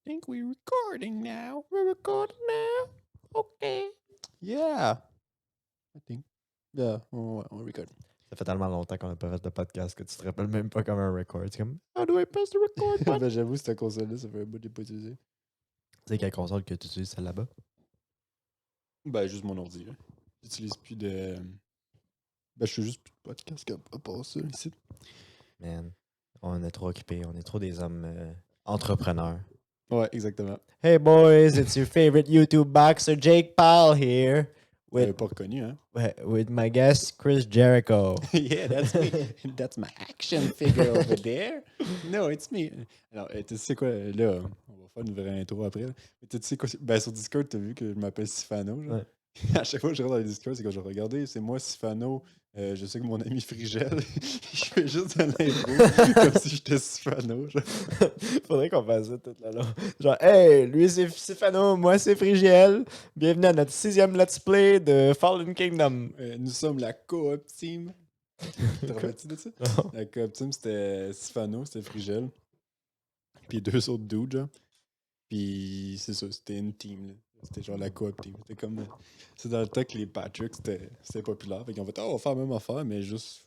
think we're recording now. We're recording now. Okay. Yeah. I think. Yeah, on record. Ça fait tellement longtemps qu'on n'a pas fait de podcast que tu te rappelles même pas comme un record. C'est comme, how do I press the record button? Ben, j'avoue, cette console-là, ça fait un bout que j'ai pas utilisé. C'est quelle console que tu utilises, celle là-bas? Ben, juste mon ordi, là. J'utilise plus de. Ben, je fais juste plus de podcast à part ça, ici. Man, on est trop occupés. On est trop des hommes entrepreneurs. Ouais, exactement. Hey boys, it's your favorite YouTube boxer Jake Paul here. Vous l'avez With, pas reconnu, hein? with my guest Chris Jericho. Yeah, that's me. That's my action figure over there. No, it's me. Alors, tu sais quoi, là, on va faire une vraie intro après. Là. Mais tu sais quoi, ben sur Discord, t'as vu que je m'appelle Sifano, genre. Ouais. À chaque fois que je rentre dans le Discord, c'est quand je regarde, c'est moi, Sifano. Je sais que mon ami Frigel, je fais juste un intro comme si j'étais Sifano, genre. Faudrait qu'on fasse ça tout le long. Genre, hey, lui c'est Sifano, moi c'est Frigiel. Bienvenue à notre 6e Let's Play de Fallen Kingdom. Nous sommes la Co-op Team. Te rappelles-tu de ça? Non. La Co-op Team, c'était Sifano, c'était Frigel. Puis deux autres dudes, genre. Puis c'est ça, c'était une team. Là. C'était genre la co-op team. C'était comme. C'est dans le temps que les Patrick, c'était populaire. Fait qu'ils ont fait, on va faire la même affaire, mais juste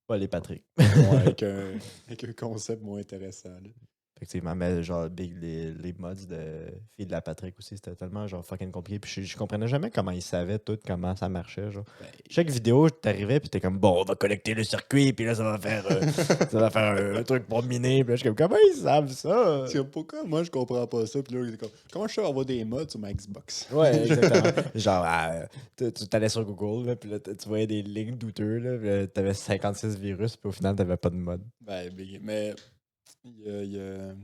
Pas les Patrick. ouais, avec un concept moins intéressant. Là. Effectivement, mais genre, les mods de Fille de la Patrick aussi, c'était tellement genre fucking compliqué. Puis je comprenais jamais comment ils savaient tout, comment ça marchait. Genre. Ben, Chaque vidéo, t'arrivais, puis t'es comme, bon, on va connecter le circuit, puis là, ça va faire, un truc pour miner. Puis là, je suis comme, comment ils savent ça? c'est comme, pourquoi moi je comprends pas ça? Puis là, il est comme, comment je fais avoir des mods sur ma Xbox? Ouais, exactement. Genre, tu t'allais sur Google, là, puis là, tu voyais des links douteux, là, puis là, t'avais 56 virus, puis au final, t'avais pas de mod. Ben, mais il y a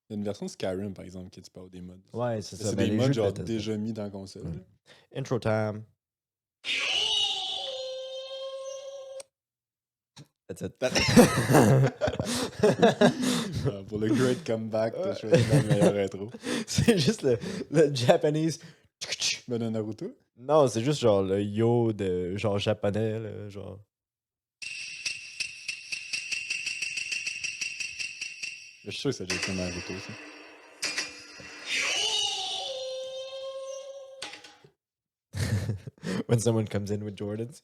une version de Skyrim, par exemple, qui tu peux avoir des mods. Ouais, c'est ça. C'est Ben, des les mods jeux de genre Bethesda. déjà mis dans la console. Ouais. là. Intro time. That's it. Pour le great comeback, t'as choisi la meilleure intro. C'est juste le Japanese. Ben, de Naruto. Non, c'est juste genre le yo de genre japonais, là, genre. Je suis sûr que c'est déjà fait Naruto, ça. When someone comes in with Jordans.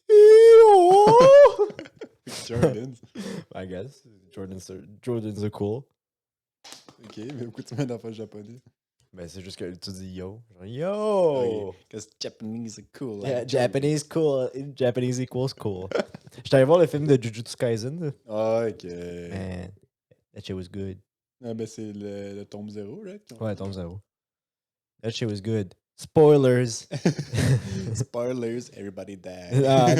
Jordans. I guess. Jordans are cool. Ok, mais pourquoi tu mets d'enfants japonais? Ben, c'est juste que tu dis yo. Genre Oh! yo! Because Japanese are cool. Yeah, like Japanese cool. Japanese equals cool. J'étais allé voir le film de Jujutsu Kaisen. Là. Ah, ok. Man, that shit was good. Ah, ben c'est le tome 0, right? Ouais, tombe zéro. That shit was good. Spoilers. Spoilers, everybody died.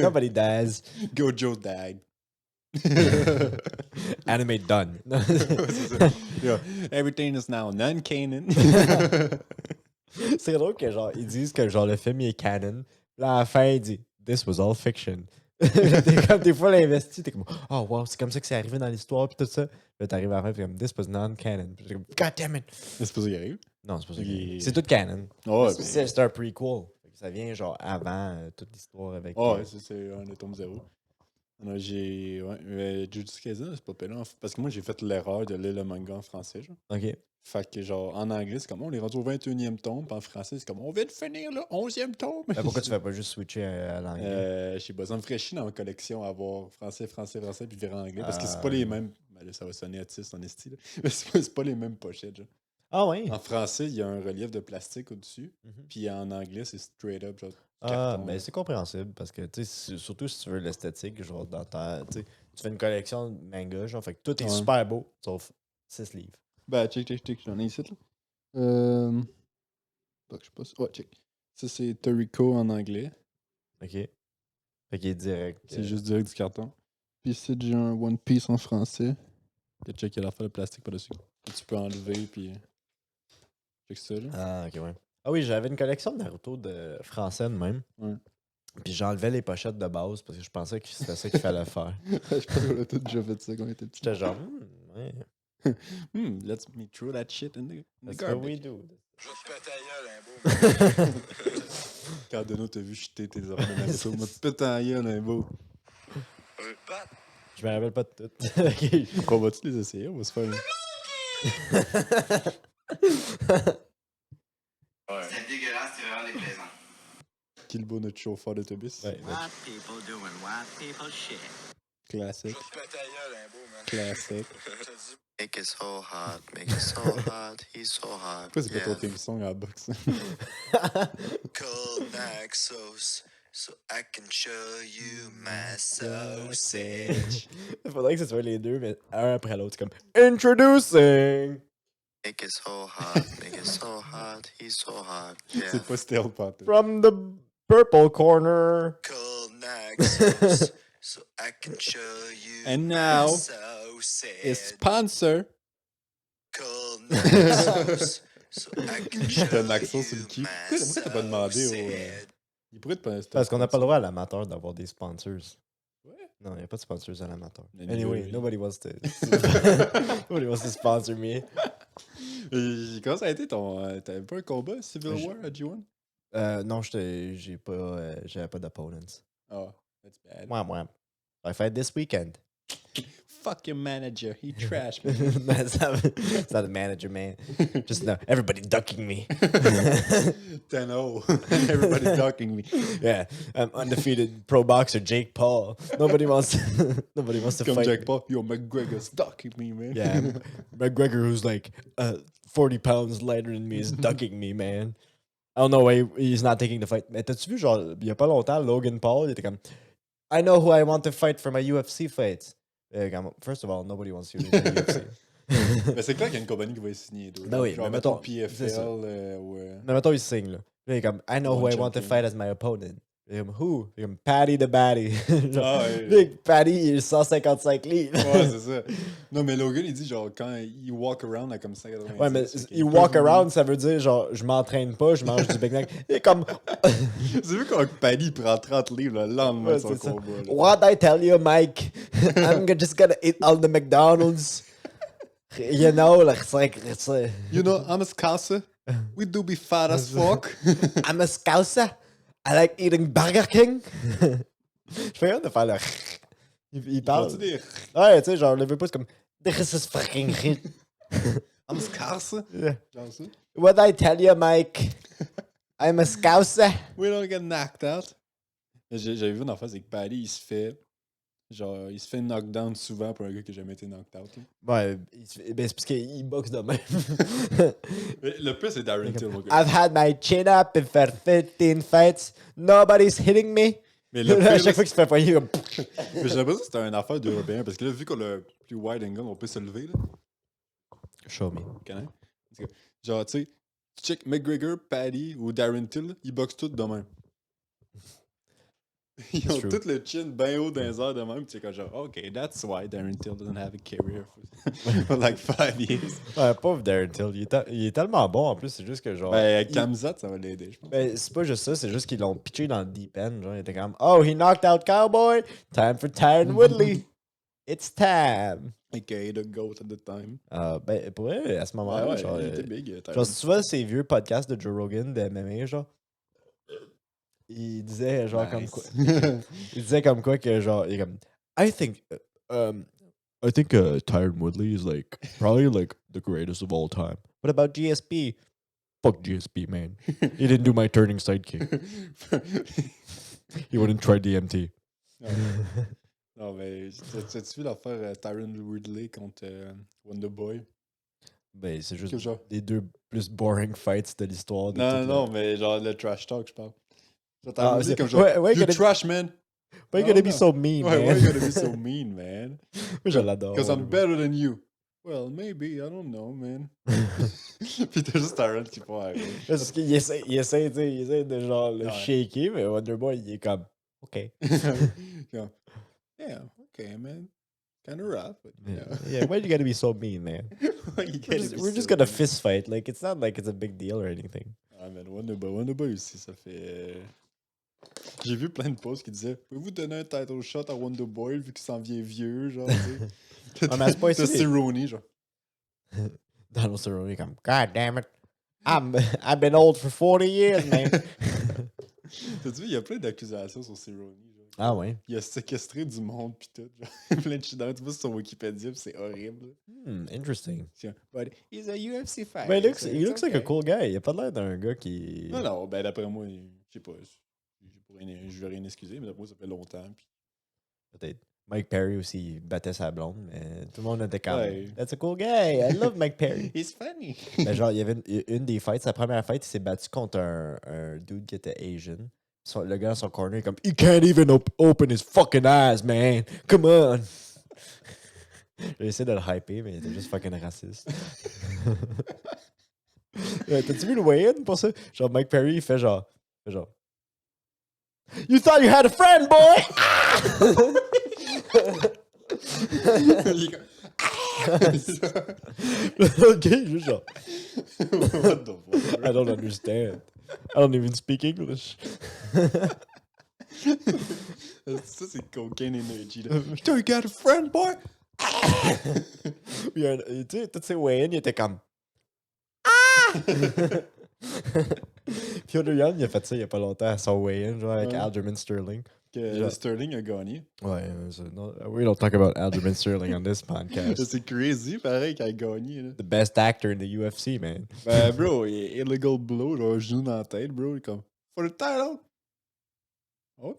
Nobody dies. Gojo died. Anime done. C'est ça. Yeah. Everything is now non-canon. C'est drôle que genre ils disent que genre le film il est canon. Là à la fin il dit This was all fiction. T'es comme des fois l'investi, t'es comme oh wow, c'est comme ça que c'est arrivé dans l'histoire puis tout ça. Là t'arrives à la fin t'es comme This was non-canon. Puis t'es comme God damn it. C'est pas ça qui arrive. Non, c'est pas ça. Il- C'est tout canon. Ouais, C'est un prequel. Fait que ça vient genre avant toute l'histoire avec. ouais, c'est un des tomes 0. Non, j'ai. Ouais, mais Jujutsu Kaisen, c'est pas payant. Parce que moi, j'ai fait l'erreur de lire le manga en français, genre. Ok. Fait que, genre, en anglais, c'est comme on est rendu au 21e tome, puis en français, c'est comme on vient de finir le 11e tome. Ben, pourquoi tu fais pas juste switcher à l'anglais? Je sais pas, ça me ferait chier dans ma collection avoir français, puis virer en anglais. Parce que c'est pas les mêmes. Ben là, ça va sonner autiste en esti, là. Mais c'est pas les mêmes pochettes, genre. Ah ouais? En français, il y a un relief de plastique au-dessus, Mhm. puis en anglais, c'est straight up, genre. Ah, Carton, ben là. c'est compréhensible parce que, tu sais, surtout si tu veux l'esthétique, genre dans ta. Tu fais une collection de mangas, genre, fait que tout est Ouais. super beau, sauf 6 livres. Ben, check, j'en ai ici, là. Pas que je passe. Ouais, check. Ça, c'est Toriko en anglais. Ok? Fait qu'il est direct. C'est juste direct du carton. Puis ici, j'ai un One Piece en français. T'as checké l'affaire de plastique par-dessus. Que tu peux enlever, puis. Check ça, là. Ah, ok, ouais. Ah oui, j'avais une collection de Naruto de français de même. Ouais. Puis j'enlevais les pochettes de base parce que je pensais que c'était ça qu'il fallait faire. Je pense qu'on a tous déjà fait ça quand on était petit. J'étais genre, ouais. Let's me throw that shit in the That's what we garbage. do. Je vais te péter la gueule, un beau. Quand Dono t'a vu jeter tes affaires de Naruto, m'a pété en gueule, un beau. Pat, Je me rappelle pas de tout. Ok. On va-tu les essayer? On va se faire. Ouais. C'est dégueulasse, c'est vraiment déplaisant. Kilbo, notre chauffeur d'autobus. Ouais, ouais. White people doing white people shit. Je Classique. vais te péter la gueule, un beau, man. Classique. Je te dis, Make it so hot, make it so hot, he's so hot. Pourquoi c'est pas ton Yeah. theme song à la boxe? cold Naxos, so I can show you my sausage. Il faudrait que ce soit les deux, mais un après l'autre. C'est comme Introducing! Make it so hot, make it so hot, he's so hot. Yeah. C'est pas Stale Potter. From the purple corner. Cold Naxos, so I can show you And my now, sausage. It's sponsor. Cold Naxos, so I can show T'as un accent sur le you cul. my Pourquoi t'as pas demandé au. sausage. Il pourrait te pas. Parce qu'on n'a pas le droit à l'amateur d'avoir des sponsors. Ouais. Non, il n'y a pas de sponsors à l'amateur. Anyway. Anyway, nobody wants to. Nobody wants to sponsor me. Comment ça a été ton. T'avais pas un combat Civil Je- War à G1? Non, j'avais pas d'opponents. Oh, that's bad. Ouais, ouais. I fight this weekend. Fuck your manager, he trash me. It's not the manager, man. Just no, everybody ducking me. 10-0. Everybody ducking me. Yeah, I'm undefeated pro boxer Jake Paul. Nobody wants to Comme fight. Jack Paul, yo, McGregor's ducking me, man. Yeah, McGregor, who's like 40 pounds lighter than me, is ducking me, man. I don't know why he's not taking the fight. Mais t'as-tu vu, genre, il y a pas longtemps, Logan Paul, il était comme, I know who I want to fight for my UFC fights. First of all, nobody wants you in the UFC. Mais c'est clair qu'il y a une compagnie qui va y signer. D'autres. Ben oui, genre, mais mettons mettons, PFL c'est ça. ou. Mais mettons, il signe, là. Là, il est comme, I know who One I want to champion. fight as my opponent. Il est comme, who? Il est comme, Patty the Batty. Genre, Ah, ouais. Big Patty, il est 155 livres. Ouais, c'est ça. Non, mais Logan, il dit genre quand il walk around à comme 180. Ouais, mais il walk around, ça veut dire genre, je m'entraîne pas, je mange du Big Mac. Il est comme, C'est vu quand Paddy prend 30 livres le lendemain Ouais, de son c'est ça. combat. Là. What I tell you, Mike, just gonna eat all the McDonald's. You know, like, it's like You know, I'm a scouser. We do be fat as fuck. I'm a scouser. I like eating Burger King. Je fais rien de faire le. Il parle. Parles-tu des. Ouais, tu sais, genre, le veut pas, c'est comme. This is fucking shit. I'm a scouser. Yeah. Genre ça. What I tell you, Mike, I'm a scouser. We don't get knocked out. J'avais vu une affaire, c'est que Paddy, il se fait. Genre, il se fait knockdown souvent pour un gars qui n'a jamais été knocked out. Là. Ouais, ben, c'est parce qu'il boxe de même. Mais le plus, c'est Darren Till. mon gars. I've had my chin up and for 15 fights. Nobody's hitting me. Mais le Là, à pire, chaque fois là, qu'il se fait poigner, comme. mais j'ai l'impression que c'était une affaire d'Européen parce que là, vu qu'on a le plus wide angle, on peut se lever. Là. Show me. Connais? Parce que, genre, tu sais, check McGregor, Paddy ou Darren Till, là, ils boxent tous de même. Ils ont true. tout le chin bien haut dans les airs de même. Tu sais, comme genre, OK, that's why Darren Till doesn't have a career for like 5 years. Ouais, pauvre Darren Till. Il est tellement bon en plus, c'est juste que genre. Ben, il- Kamzat, ça va l'aider, je pense. Ben, c'est pas juste ça, c'est juste qu'ils l'ont pitché dans le deep end. Genre, il était comme, oh, he knocked out Cowboy. Time for Tyron Woodley. It's time. OK, the GOAT at the time. Ben, pour vrai, à ce moment-là, Ouais, genre, il était big. genre, si tu vois ces vieux podcasts de Joe Rogan de MMA, genre, il disait, genre, comme quoi. Il disait comme quoi que, genre, il est comme, I think Tyron Woodley is like, probably like the greatest of all time. What about GSP? Fuck GSP, man. He didn't do my turning sidekick. He wouldn't try DMT. Non, mais t'as-tu vu l'affaire Tyron Woodley contre Wonderboy? Ben, c'est juste Que genre? les deux plus boring fights de l'histoire. de Non, toute non, la- mais genre le trash talk, je parle. Genre, Ah, Tyron Woodley c'est- comme genre, ouais, you gonna- trash, man! Why you Non, gonna be non. so mean, Ouais, man? why you gotta be so mean, man? Je l'adore. Because I'm better than you. Well, maybe, I don't know, man. Puis t'as juste Tyron qui part. Parce qu'il essaie, tu sais, il essaie de genre le Ouais. shaker, mais Wonderboy, il est comme, OK. Comme, yeah, okay, man. Kind of rough, but yeah. Yeah, why you gotta be so mean, man? Why you gotta be We're just so gonna mean? fist fight. Like, it's not like it's a big deal or anything. Ah, man, Wonderboy aussi, ça fait. J'ai vu plein de posts qui disaient pouvez-vous donner un title shot à Wonderboy vu qu'il s'en vient vieux, genre, tu sais. Ah, mais c'est pas T'as ici. Cerrone, genre. Donald Cerrone est comme, God damn it. I've been old for 40 years, man. T'as vu, il y a plein d'accusations sur Cerrone, genre. Ah ouais. Il a séquestré du monde, pis tout. Genre, plein de shit dans. Tu vois sur son Wikipédia, pis c'est horrible. Interesting. But he's a UFC fighter. Ben, so il it's looks like a okay. cool guy. Il a pas l'air d'un gars qui. Non, non, ben d'après moi, je sais pas. Je vais rien excuser, mais d'après moi, ça fait longtemps. Pis... Peut-être. Mike Perry aussi, il battait sa blonde, mais tout le monde était comme. Ouais. That's a cool guy. I love Mike Perry. He's funny. Ben, genre, il y avait une des fights, sa première fight, il s'est battu contre un dude qui était Asian. Le gars dans son corner, il est comme, he can't even open his fucking eyes, man. Come on. J'ai essayé de le hyper, mais il était juste fucking raciste. T'as-tu vu le weigh-in pour ça? Genre, Mike Perry, il fait genre. You thought you had a friend, boy! Il est comme- Ok, juste genre. What the fuck? I don't understand. I don't even speak English. Ça, c'est cocaine energy. Là. You got a friend, boy? Puis, tu sais, tous ces weigh-in, il était comme. Piotr Jan, il a fait ça il y a pas longtemps à son weigh-in, genre avec Ouais. Aljamain Sterling. Que Genre- Sterling a gagné. Ouais, we don't talk about Aljamain Sterling on this podcast. C'est crazy, pareil, qu'il a gagné. Là. The best actor in the UFC, man. Ben, bro, il est illegal blow, genre, genou dans la tête, bro. Il est comme, for the title? OK.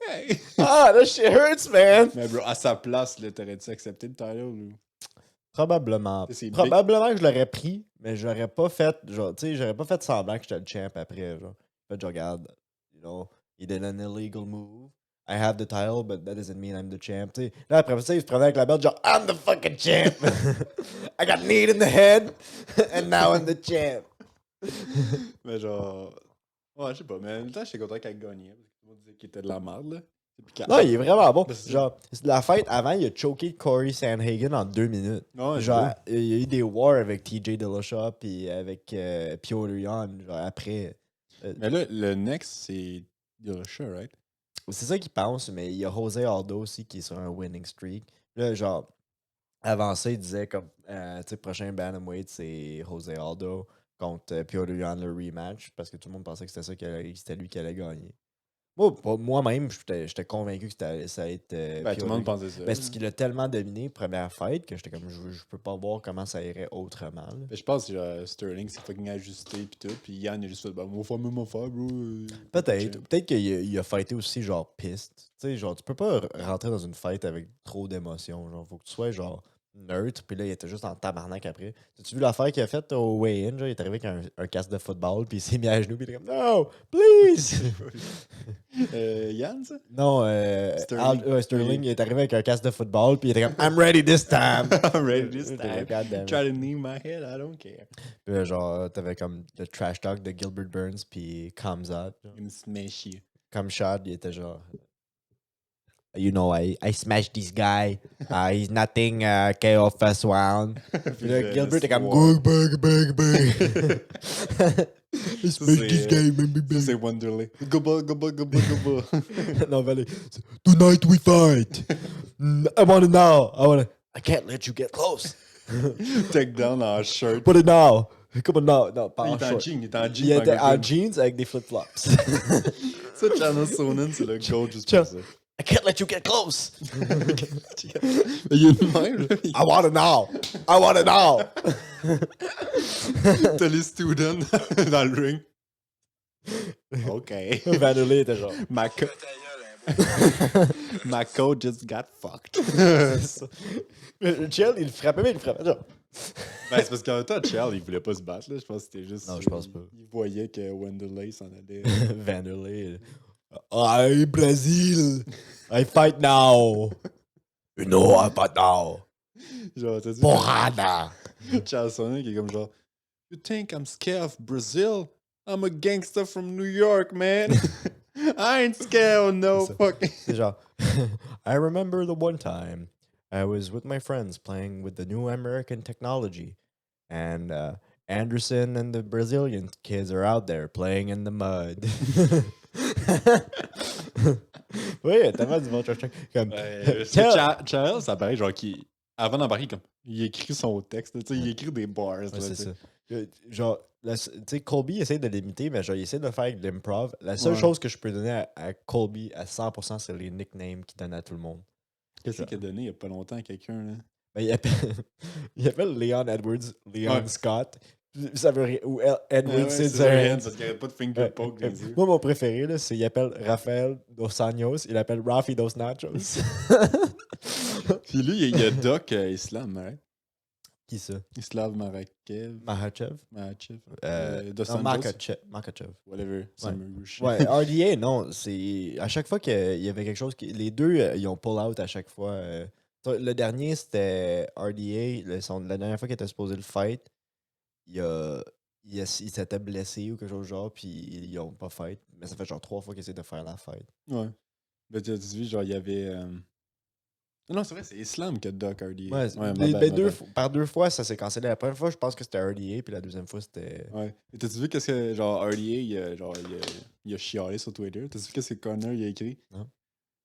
Ah, that shit hurts, man! Mais, bro, à sa place, là, t'aurais-tu accepté le title? Ou... Probablement. C'est big. Probablement que je l'aurais pris, mais j'aurais pas fait, genre, tu sais, j'aurais pas fait semblant que j'étais le champ après, genre. En fait, je regarde, you know, he did an illegal move. I have the title, but that doesn't mean I'm the champ. Tu sais, là, après ça, il se prenait avec la belt, genre, I'm the fucking champ! I got kneed in the head, and now I'm the champ. Mais genre... Ouais, je sais pas, mais en même temps, j'étais content qu'il ait gagné. Parce que tout le monde disait qu'il était de la merde, là. Puis qu'à- Non, il est vraiment bon. Ben, c'est ça. Genre, la fight avant, il a choqué Corey Sandhagen en 2 minutes. Ouais, Genre, il y a eu des wars avec TJ Dillashaw puis avec Piotr Jan, genre après. Mais là, le next, c'est Dillashaw, right? C'est ça qu'il pense, mais il y a Jose Aldo aussi qui est sur un winning streak. Là, genre, avant ça, il disait comme, tu sais, prochain bantamweight, c'est Jose Aldo contre Piotr Jan, le rematch, parce que tout le monde pensait que c'était lui qui allait gagner. Moi-même, j'étais convaincu que ça allait être Ben, tout Piotr le monde Jan. pensait ça. Ben, c'est parce qu'il a tellement dominé première fight que j'étais comme, je peux pas voir comment ça irait autrement. là. Ben, je pense que Sterling s'est fucking ajusté pis tout, pis Yann il a juste fait, ben, on va faire même affaire, bro. Peut-être. Peut-être qu'il a fighté aussi genre piste. Tu sais, genre, tu peux pas rentrer dans une fight avec trop d'émotions. Genre, faut que tu sois genre neutre. Puis là, il était juste en tabarnak après. As-tu vu l'affaire qu'il a faite au weigh-in? Genre, il est arrivé avec un casque de football, puis il s'est mis à genoux, puis il était comme, no, please! Yann, ça? Non, Sterling. Sterling, il est arrivé avec un casque de football, puis il était comme, I'm ready this time! I'm ready this J'étais time. comme, God damn it. Try to knee my head, I don't care. Puis là, genre, t'avais comme le trash talk de Gilbert Burns, puis Kamzat. Une smash you. Comme Shad, il était genre. You know, I smashed this guy. He's nothing KO first round. Puis là, Gilbert était comme go bang, bang, bang. I smashed this guy, baby, Ça, bang. c'est Wonderley. Goba, goba, goba, goba. Non, mais tonight we fight. I want it now. I can't let you get close. Take down en shirt. Put it now. Come on now. Non, pas Il en est en short. jean, il est en jean. Il était en jean. jeans avec des flip-flops. Ça, Channel Sonnen, c'est le goal juste Tiens. pour ça. I can't let you get close. Il est de même, là. I want it now. I want it now. T'as les students dans le ring. OK. Vanderlei était genre. My, co- Ta gueule, hein, my coach just got fucked. Chill, il le frappait, mais il le frappait. Genre. Ben, c'est parce qu'en même temps, Charles, il voulait pas se battre. Là. Je pense que c'était juste. Non, je pense pas. Il voyait que Wonderlei s'en allait. Vanderlei. Hey, Brazil. I fight now. No, I fight now. Genre, t'as dit. Porrada. Charles Sonnen qui est comme genre. You think I'm scared of Brazil? I'm a gangster from New York, man. I ain't scared of no fucking. C'est genre. I remember the one time I was with my friends playing with the new American technology. And Anderson and the Brazilian kids are out there playing in the mud. Oui, il y a tellement du bon trash talk. Comme, C'est Tell- Charles, ça paraît genre qu'il avant d'embarquer, comme, il écrit son texte, tu sais, il écrit des bars. Ouais, là, c'est tu sais. ça. Genre, tu sais, Colby essaie de l'imiter, mais genre, il essaie de le faire avec de l'improv. La seule Ouais. chose que je peux donner à Colby à 100%, c'est les nicknames qu'il donne à tout le monde. Qu'est-ce qu'il a donné il y a pas longtemps à quelqu'un, là? Ben, il appelle, il appelle Leon Edwards, Leon Ouais. Scott. Ça veut rien. Ou Edwards, c'est c'est ça. Hands, parce qu'il arrête pas de finger poke dans les yeux. Moi, mon préféré, là, c'est il appelle Rafael Dos Anjos, il appelle Rafi Dos Nachos. Puis lui, il y a Doc Islam, right? Qui ça? Islam Marakev. Mahachev? Mahachev. Non, Dos Anjos. Makachev. Whatever. Some shit. Ouais, RDA, non. C'est à chaque fois qu'il y avait quelque chose. Les deux, ils ont pull out à chaque fois. Le dernier, c'était RDA. La dernière fois qu'il était supposé le fight, il s'était blessé ou quelque chose du genre, puis ils ont pas fight. Mais ça fait genre 3 fois qu'ils essaient de faire la fight. Ouais. Ben, tu as vu, genre, il y avait. Non, c'est vrai, c'est Islam que Doc RDA. Ouais, my bad, my bad. par 2 fois, ça s'est cancellé. La première fois, je pense que c'était RDA, puis la deuxième fois, c'était. Ouais. Et t'as-tu vu qu'est-ce que, genre, RDA, il a chialé sur Twitter? T'as-tu vu qu'est-ce que Connor, il a écrit? Non.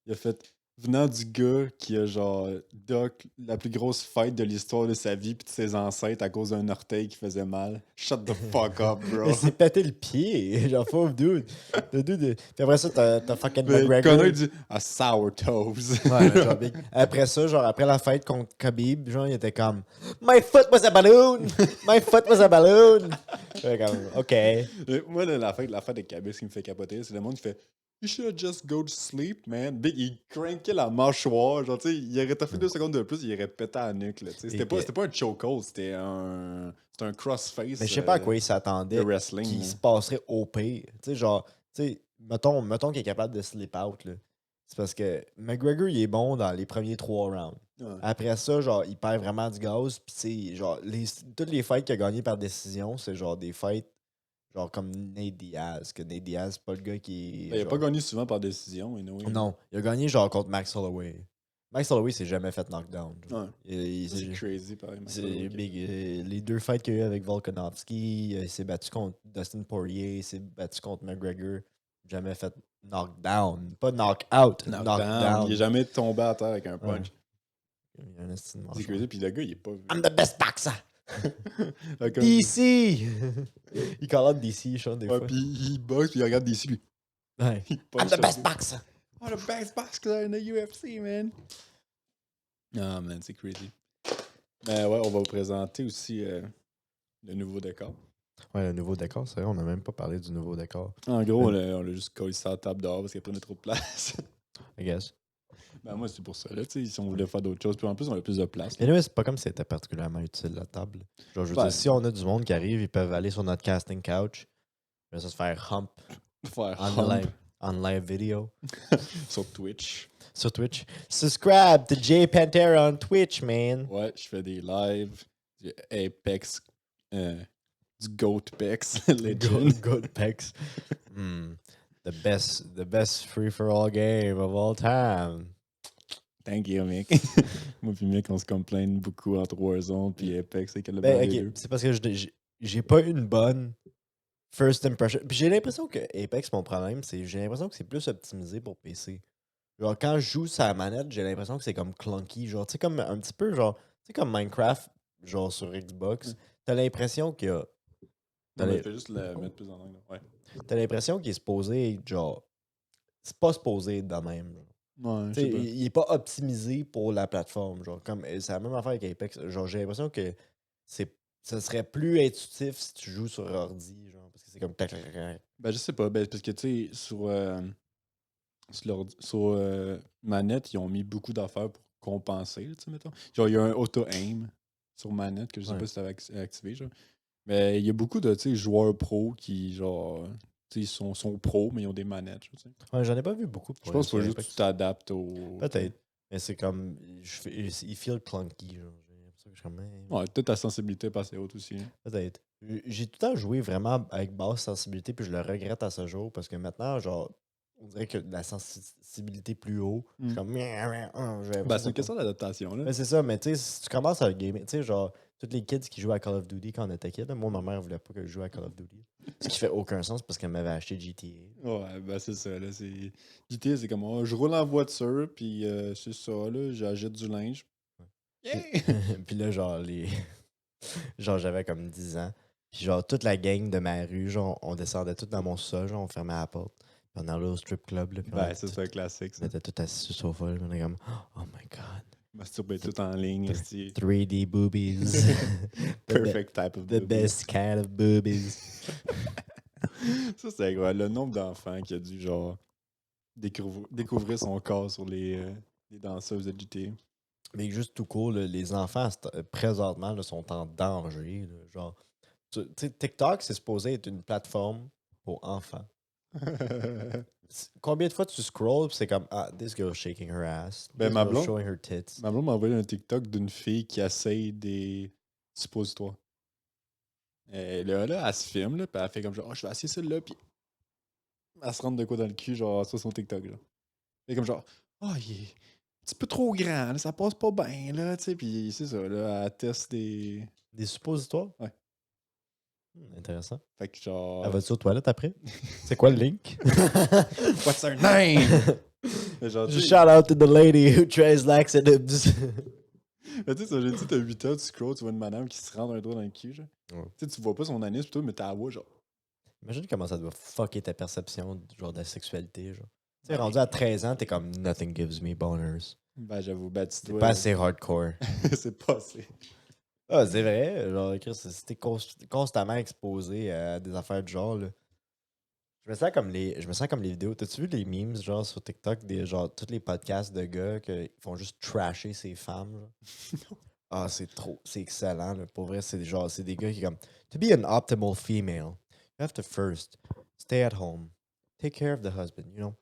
Il a fait, venant du gars qui a, genre, Doc, la plus grosse fête de l'histoire de sa vie, puis de ses ancêtres à cause d'un orteil qui faisait mal. Shut the fuck up, bro. Il s'est pété le pied. Genre, pauvre dude. Le dude. Puis après ça, t'as fucking Mais McGregor. Connor, il dit, ah, sour toes. Ouais, genre, big. Après ça, genre, après la fête contre Khabib, genre, il était comme My foot was a balloon! My foot was a balloon! Fait comme, OK. Moi, là, la fête de Khabib, ce qui me fait capoter, c'est le monde qui fait You should just go to sleep, man. Big, il crankait la mâchoire. Genre, tu sais, il aurait fait 2 secondes de plus, il aurait pété à la nuque. Là, tu sais. C'était pas un chokehold, c'était un crossface. Mais je sais pas à quoi il de s'attendait wrestling. qu'il là. se passerait au pire. Tu sais, genre, tu sais, mettons qu'il est capable de slip out, là. C'est parce que McGregor, il est bon dans les premiers 3 rounds. Ouais. Après ça, genre, il perd vraiment du gaz. Puis, tu sais, genre, toutes les fights qu'il a gagnées par décision, c'est genre des fights, genre comme Nate Diaz. Que Nate Diaz, c'est pas le gars qui. Ben, il a genre- pas gagné souvent par décision. Anyway. Non, il a gagné genre contre Max Holloway. Max Holloway s'est jamais fait knockdown. genre. Ouais. Il- C'est il- crazy, pareil. c'est big. Les 2 fights qu'il y a eu avec Volkanovski, il s'est battu contre Dustin Poirier, il s'est battu contre McGregor. Jamais fait knockdown. Pas knockout. Knockdown. Il est jamais tombé à terre avec un punch. Il y a un esti de C'est mâchoire. crazy, puis le gars, il est pas. I'm the best boxer! Fait comme- DC! Il call out DC, Sean, des Ouais, fois. puis il boxe, puis il regarde d'ici, lui. Ouais. Il I'm punch the le best gars. boxer! Oh, the best boxer in the UFC, man. Ah, man, c'est crazy. Ben ouais, on va vous présenter aussi le nouveau décor. Ouais, le nouveau décor, c'est vrai, on n'a même pas parlé du nouveau décor. En gros, on l'a juste collé sur la table dehors parce qu'il prenait trop de place. I guess. Ben moi, c'est pour ça. Là, tu sais, si on voulait faire d'autres choses, puis en plus, on a plus de place. Et là, c'est pas comme si c'était particulièrement utile, la table. Genre, je veux Ouais. dire, si on a du monde qui arrive, ils peuvent aller sur notre casting couch, ça se faire hump Faire en hump live vidéo sur Twitch. sur Twitch. Subscribe to Jay Pantera on Twitch, man. Ouais, je fais des lives, du Apex, du Goatpex, Legend. Good pecs. The best free-for-all game of all time. Thank you, mec. Moi puis mec, on se complaint beaucoup entre Warzone puis Apex. C'est quel le Ben, bon des ok, deux. c'est parce que j'ai pas une bonne first impression. Puis j'ai l'impression que Apex, mon problème, c'est j'ai l'impression que c'est plus optimisé pour PC. Genre, quand je joue sur la manette, j'ai l'impression que c'est comme clunky. Genre, tu sais, comme un petit peu, genre, tu sais, comme Minecraft, genre sur Xbox, t'as l'impression qu'il y a. Non, mais je vais juste le mettre plus en angle. Ouais. T'as l'impression qu'il est supposé être, genre. C'est pas supposé être de même. Genre. Ouais, je Tu sais sais, pas. il est pas optimisé pour la plateforme. Genre, comme, c'est la même affaire avec Apex. Genre, j'ai l'impression que ça serait plus intuitif si tu joues sur ordi. Genre, parce que c'est comme. Clac, clac, clac. Ben, je sais pas. Ben, parce que, tu sais, sur manette, ils ont mis beaucoup d'affaires pour compenser, tu sais, mettons. Genre, il y a un auto-aim sur manette que je sais Ouais. pas si t'avais activé, genre. Mais il y a beaucoup de, tu sais, joueurs pros qui, genre, tu sais, sont pros, mais ils ont des manettes, tu sais. Ouais, j'en ai pas vu beaucoup. Je pense qu'il faut sur juste que Apex. tu t'adaptes au... Peut-être. Mais c'est comme. Il feel clunky. Genre. J'ai l'impression que je suis comme. Ouais, peut-être ta sensibilité passe haute aussi. Hein. Peut-être. J'ai tout le temps joué vraiment avec basse sensibilité, puis je le regrette à ce jour, parce que maintenant, genre, on dirait que la sensibilité plus haut, je suis comme. Ben, c'est une question d'adaptation, là. Mais c'est ça, mais tu sais, si tu commences à le gamer, tu sais, genre, tous les kids qui jouent à Call of Duty quand on était kid, là, moi, ma mère voulait pas que je joue à Call of Duty. Ce qui fait aucun sens parce qu'elle m'avait acheté GTA. Ouais, ben c'est ça, là. GTA, c'est comme, je roule en voiture, puis c'est ça, là, j'achète du linge. Yeah! Puis là, genre, genre, j'avais comme 10 ans. Puis genre, toute la gang de ma rue, genre, on descendait tout dans mon sol, genre, on fermait la porte. Puis on allait au strip club, là. Puis Ben, ça, c'est un classique, on ça. était tout assis sur le sofa, là, puis on était comme, oh my god. Masturber tout en ligne, esti. 3D boobies. Perfect type of The boobies. best kind of boobies. Ça, c'est incroyable. Le nombre d'enfants qui a dû, genre, découvrir son corps sur les danseuses de GTA. Mais juste tout court, là, les enfants, présentement, là, sont en danger. Là, genre, tu sais, TikTok, c'est supposé être une plateforme pour enfants. Combien de fois tu scrolls pis c'est comme ah this girl shaking her ass, Ben, this ma girl blonde- showing her tits. Ma blonde m'a envoyé un TikTok d'une fille qui essaye des suppositoires. Et là, elle se filme, là, puis elle fait comme genre, oh, je vais essayer celle-là, puis elle se rentre de quoi dans le cul, genre, sur son TikTok, genre. Et comme genre, oh, il est un petit peu trop grand, là, ça passe pas bien, là, tu sais, puis c'est ça, là, elle teste des. Des suppositoires? Ouais. Intéressant. Fait que genre. Elle va-tu aux toilettes après? C'est quoi le link? What's her name? Mais genre, tu sais, Shout out to the lady who tries laxatives. mais tu sais, ça, j'ai dit, t'as 8 ans, tu scrolls, tu vois une madame qui se rentre un doigt dans le cul, genre. Ouais. Tu sais, tu vois pas son anis, plutôt, mais t'as la voix, genre. Imagine comment ça doit fucker ta perception genre, de la sexualité. Genre. Tu sais, Ben, rendu à 13 ans, t'es comme nothing gives me boners. Ben, j'avoue, ben, tu C'est dois. pas assez hardcore. C'est pas assez. Ah, c'est vrai. Genre, Chris, si t'es constamment exposé à des affaires du genre, là. Je me sens comme les vidéos. T'as-tu vu les memes, genre, sur TikTok, genre, tous les podcasts de gars qui font juste trasher ces femmes, là? Ah, c'est excellent, là. Pour vrai, c'est des gars qui, comme, to be an optimal female, you have to first stay at home, take care of the husband, you know?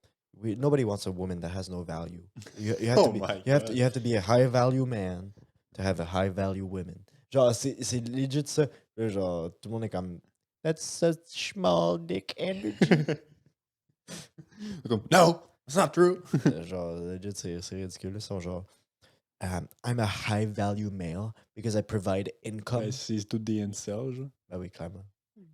Nobody wants a woman that has no value. You have Oh to be, my you have to be a high value man to have a high value woman. Genre, c'est legit ça. Là, genre, tout le monde est comme, that's such small dick energy. Comme, no, it's not true. Genre, legit, c'est ridicule. Ils sont genre, I'm a high value male because I provide income. Ben, c'est tout des incels, genre. Ben oui, clairement.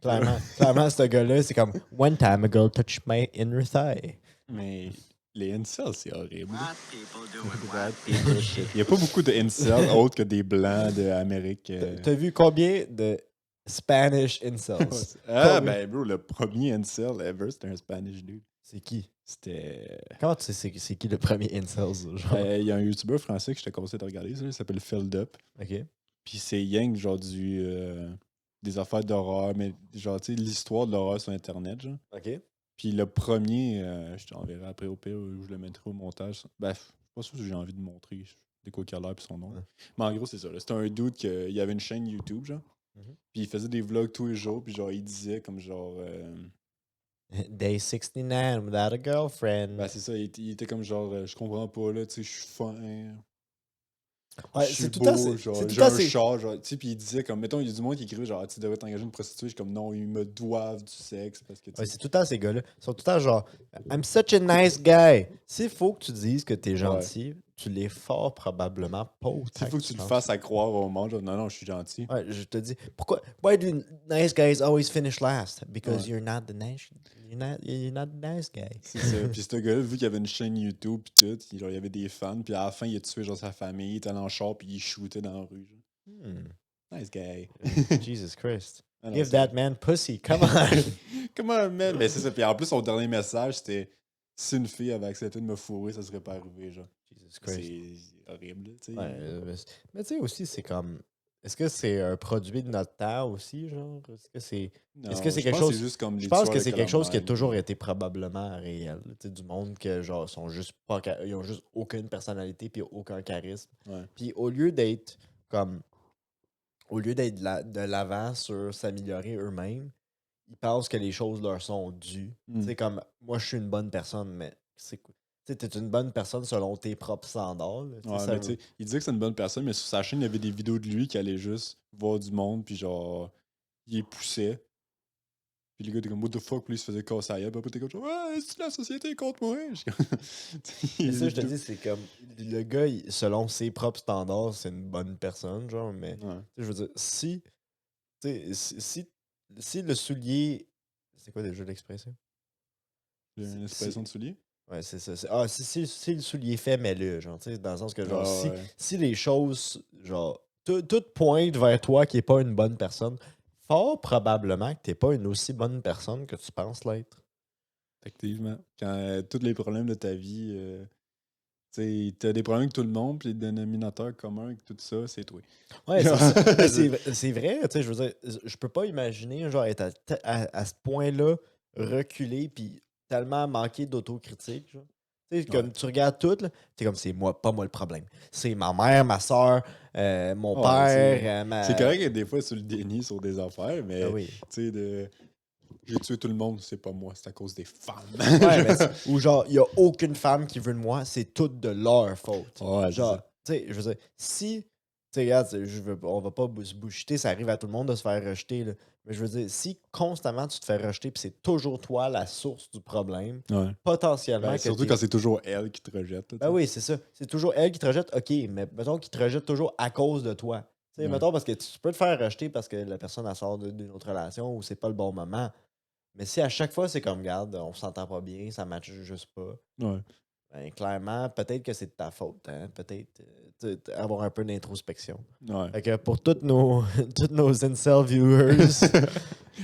Clairement, ce gars-là, c'est comme, one time a girl touched my inner thigh. Mais les incels, c'est horrible. White people doing Bad white people people shit. shit. Il n'y a pas beaucoup de incels autres que des blancs d'Amérique. T'as vu combien de Spanish incels? Ah, Combien? ben, bro, le premier incel ever, c'était un Spanish dude. C'est qui? C'était. Comment tu sais c'est qui le premier incels? Genre? Il y a un YouTuber français que je t'ai conseillé de regarder, ça, il s'appelle Feldup. Ok. Puis c'est Yang, genre, des affaires d'horreur, mais genre, tu sais, l'histoire de l'horreur sur Internet, genre. Ok. Puis le premier, je t'enverrai après au pire, ou je le mettrai au montage. Bref, je suis pas sûr que j'ai envie de montrer de quoi qu'il a l'air puis son nom. Ouais. Mais en gros, c'est ça. là. C'était un dude il avait une chaîne YouTube, genre. Mhm. Puis il faisait des vlogs tous les jours, puis genre, il disait comme genre. Day 69 without a girlfriend. Ben, c'est ça, il était comme genre, je comprends pas, là, tu sais, je suis fin. Ouais, je suis c'est tout beau, à fait. genre, C'est tout j'ai à un fait. char, genre, tu sais, puis il disait comme, mettons, il y a du monde qui écrivait genre, tu devrais t'engager une prostituée, je suis comme, non, ils me doivent du sexe, parce que, tu Ouais, sais, c'est tout le temps ces gars-là. Ils sont tout le temps genre I'm such a nice guy. S'il faut que tu dises que t'es gentil, tu l'es fort probablement pas autant. il faut que tu le penses. fasses à croire au monde, genre, non, non, je suis gentil. Ouais, je te dis pourquoi. Why do nice guys always finish last? Because Ouais. you're not the nice. You're not the nice guy. C'est ça. Puis ce gars-là, vu qu'il avait une chaîne YouTube puis tout, genre, il y avait des fans, puis à la fin, il a tué genre sa famille, il était allé en char puis il shootait dans la rue. Genre. Hmm. Nice guy. Jesus Christ. Ah non, Give c'est- that man pussy. Come on. Comment, man? Ben c'est ça. Puis en plus, son dernier message, c'était si une fille avait accepté de me fourrer, ça serait pas arrivé, genre. Jesus Christ. C'est horrible, tu sais. Ouais, mais tu sais aussi, c'est comme. Est-ce que c'est un produit de notre temps aussi, genre? Est-ce que c'est. Non, est-ce que c'est je quelque pense chose- c'est juste comme Je les pense tueurs que de c'est quelque chose qui a Columbine. toujours été probablement réel. Tu sais, du monde que genre sont juste pas ils ont juste aucune personnalité puis aucun charisme. Ouais. Puis au lieu d'être comme de l'avant sur s'améliorer eux-mêmes, ils pensent que les choses leur sont dues. Mm. Tu sais comme moi je suis une bonne personne mais c'est quoi? Tu sais, t'es une bonne personne selon tes propres standards. Là. Tu sais, Ouais, ça mais veut- tu sais, il disait que c'est une bonne personne, mais sur sa chaîne, il y avait des vidéos de lui qui allait juste voir du monde, puis genre, il les poussait. Puis les gars étaient comme, what the fuck, puis il se faisait casser à la gueule, puis après, t'es comme, genre, ouais, c'est la société est contre moi. Je suis comme- C'est ça, je te dis, c'est comme le gars, selon ses propres standards, c'est une bonne personne, genre, mais Ouais. tu sais, je veux dire, tu sais, si le soulier. C'est quoi déjà l'expression? J'ai une C'est- expression de soulier. Ouais, c'est ça. Si le soulier fait, mets-le. Genre, tu sais, dans le sens que, genre, Ah si, ouais. si les choses, genre, tout pointe vers toi qui n'est pas une bonne personne, fort probablement que tu n'es pas une aussi bonne personne que tu penses l'être. Effectivement. Quand tous les problèmes de ta vie, tu as des problèmes avec tout le monde, puis le dénominateur commun avec tout ça, c'est toi. Ouais, c'est ça. Ben, c'est vrai, tu sais, je veux dire, je peux pas imaginer, genre, être à ce point-là, reculé, puis tellement manquer d'autocritique, genre. Tu sais, comme Ouais. tu regardes tout, là, t'es comme, c'est moi, pas moi le problème. C'est ma mère, ma soeur, mon Ouais, père, c'est correct d'être des fois sur le déni sur des affaires, Ah mais oui. tu sais, j'ai tué tout le monde, c'est pas moi, c'est à cause des femmes. Ouais, mais ou genre, il y a aucune femme qui veut de moi, c'est tout de leur faute. Ouais, c'est Genre, ça. tu sais, je veux dire, si, tu sais, regarde, on va pas se bullshiter, ça arrive à tout le monde de se faire rejeter, là. Mais je veux dire, si constamment tu te fais rejeter, puis c'est toujours toi la source du problème, Ouais. potentiellement Ben, que surtout quand c'est toujours elle qui te rejette. Là, Ben tu sais. oui, c'est ça. C'est toujours elle qui te rejette, ok, mais mettons qu'il te rejette toujours à cause de toi. Tu sais, Ouais. mettons, parce que tu peux te faire rejeter parce que la personne elle sort d'une autre relation ou c'est pas le bon moment. Mais si à chaque fois c'est comme, regarde, on s'entend pas bien, ça matche juste pas, Ouais. ben clairement, peut-être que c'est de ta faute. Hein? Peut-être avoir un peu d'introspection. Ouais. Fait que pour tous nos incel viewers,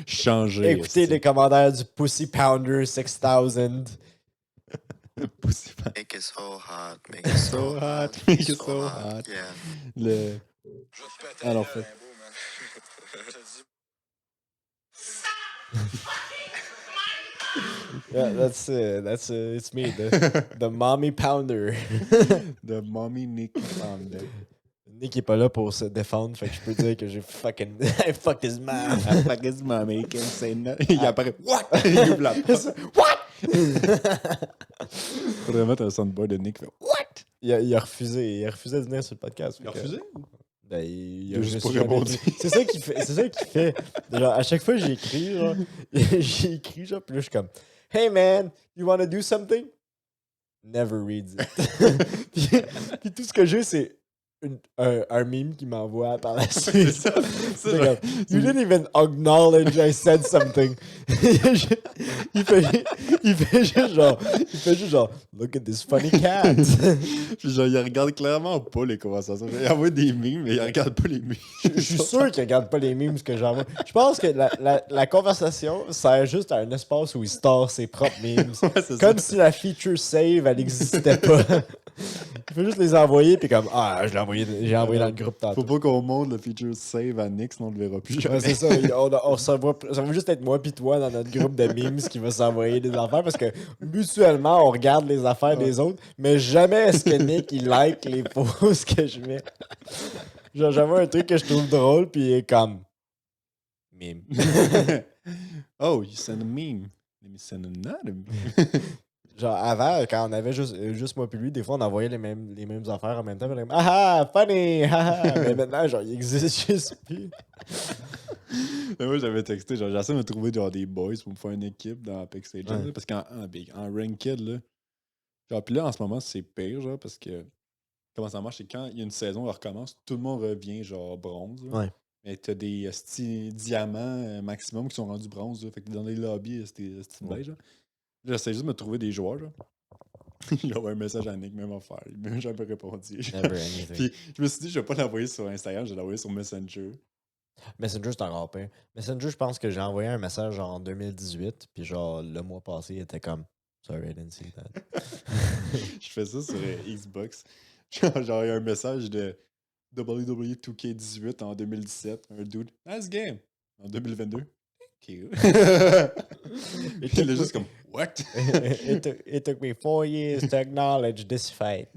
Changer. écoutez les commentaires du Pussy Pounder 6000. Pussy Make it so hot, make it so so hot, hot, make it so so hot. hot. Yeah. Le... Alors, fait. Yeah, it's me, the mommy pounder. The mommy Nicky Pounder. Nick est pas là pour se défendre, fait que je peux dire que j'ai fucking I fucked his mom. I fuck his mommy, can say no. Il apparaît. What? Il ouvre la porte. What? Faudrait mettre un soundboard de Nick qui fait What? Il a refusé de venir sur le podcast. Il a fait que- refusé? Ben, il Il a a juste juste pas jamais répondu. dit. C'est ça qu'il fait. C'est ça qu'il fait. Genre, à chaque fois que j'écris, genre, j'ai écrit, genre, puis là, je suis comme, Hey man, you wanna do something? Never reads it. puis tout ce que j'ai, c'est un meme qui m'envoie par la C'est suite. ça. C'est comme, you didn't even acknowledge I said something. il fait juste genre, look at this funny cat. Puis genre, il regarde clairement pas les conversations. Il envoie des memes, mais il regarde pas les memes. Je suis sûr qu'il regarde pas les memes que j'envoie. Je pense que la conversation sert juste à un espace où il store ses propres memes. Ouais, c'est Comme ça. si la feature save, elle n'existait pas. Il faut juste les envoyer, puis comme, j'ai envoyé dans le groupe tantôt. Faut pas qu'on montre le feature save à Nick, sinon on le verra plus jamais. Ouais, c'est ça. Ça va juste être moi puis toi dans notre groupe de memes qui va s'envoyer des affaires parce que mutuellement, on regarde les affaires des autres, mais jamais est-ce que Nick, il like les posts que je mets. Genre, j'avais un truc que je trouve drôle, puis il est comme... Meme. Oh, you send a meme. Let me send another meme. Genre, avant, quand on avait juste moi puis lui, des fois, on envoyait les mêmes affaires en même temps. Puis on était comme, ah, funny! Ah, ah. Mais maintenant, genre, il existe juste plus. Mais moi, j'avais texté, genre, j'essaie de me trouver genre, des boys pour me faire une équipe dans Apex Legends. Ouais. Là, parce qu'en Ranked, là, genre, puis là, en ce moment, c'est pire, genre, parce que comment ça marche, c'est quand il y a une saison, elle recommence, tout le monde revient, genre, bronze. Là. Ouais. Mais t'as des diamants maximum qui sont rendus bronze. Là, fait que t'es dans les lobbies, c'était beige. Là. J'essaie juste de me trouver des joueurs, genre. J'ai envoyé un message à Nick, même affaire. Il m'a jamais répondu. Never anything. Puis je me suis dit, je vais pas l'envoyer sur Instagram, je vais l'envoyer sur Messenger. Messenger, c'est encore pire. Messenger, je pense que j'ai envoyé un message genre en 2018, puis genre le mois passé, il était comme Sorry, I didn't see that. Je fais ça sur Xbox. J'ai envoyé un message de WWE 2K18 en 2017. Un dude, nice game. En 2022. Ok. Puis il est juste comme, what? It took me 4 years to acknowledge this fight.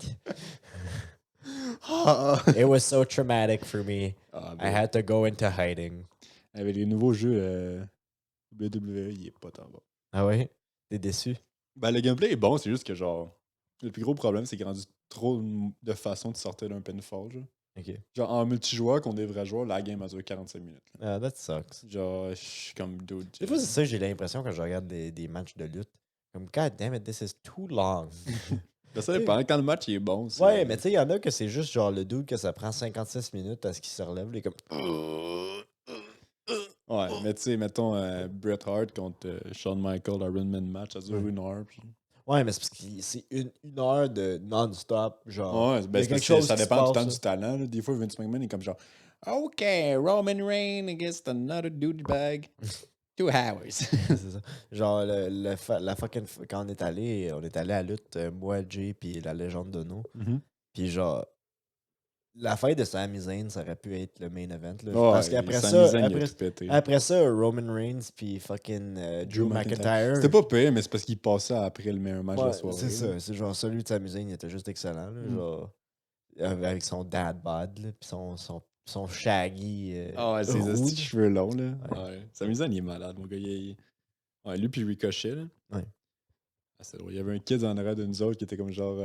It was so traumatic for me. Ah, I had to go into hiding. Avec les nouveaux jeux WWE, il est pas tant bon. Ah ouais? T'es déçu? Ben, le gameplay est bon, c'est juste que genre, le plus gros problème, c'est qu'il a rendu trop de façons de sortir d'un pinfall. Genre. Ok. Genre, en multijoueur contre des vrais joueurs, la game a duré 45 minutes. Là. Ah, that sucks. Genre, je suis comme dude. Des fois, c'est ça, j'ai l'impression quand je regarde des matchs de lutte. Comme, God damn it, this is too long. Ben, ça dépend. Quand le match il est bon, c'est. Ouais, mais tu sais, il y en a que c'est juste genre le dude que ça prend 56 minutes à ce qu'il se relève. Il est comme. Ouais, mais tu sais, mettons Bret Hart contre Shawn Michaels, Iron Man match, ça dure 1 heure. Puis... Ouais, mais c'est parce que c'est une heure de non-stop, genre. Ouais, il y ben, a c'est parce quelque que chose ça qui se dépend tout le temps passe, du talent. Là. Des fois, Vince McMahon est comme genre, OK, Roman Reigns against another douchebag. 2 hours. c'est ça. Genre, la fucking. Quand on est allé à la lutte, moi, Jay, puis la légende de nous. Mhm. Puis genre, la fête de Sami Zayn, ça aurait pu être le main event. Là. Parce Ouais, qu'après Sami ça, Zayn, il a tout pété. après ça, Roman Reigns, puis fucking Drew McIntyre. C'était pas pire, mais c'est parce qu'il passait après le meilleur match de la Ouais, soirée. c'est là. ça. C'est genre, celui de Sami Zayn, il était juste excellent. Là, genre, avec son dad bod, là, puis son shaggy Ah ouais, ses rude. petits cheveux longs, là. Ouais. Ouais. Sami Zayn, il est malade, mon gars. Ouais, lui, puis Ricochet, là. Ouais. Ah, c'est drôle. Il y avait un kid en arrière de nous autres qui était comme genre.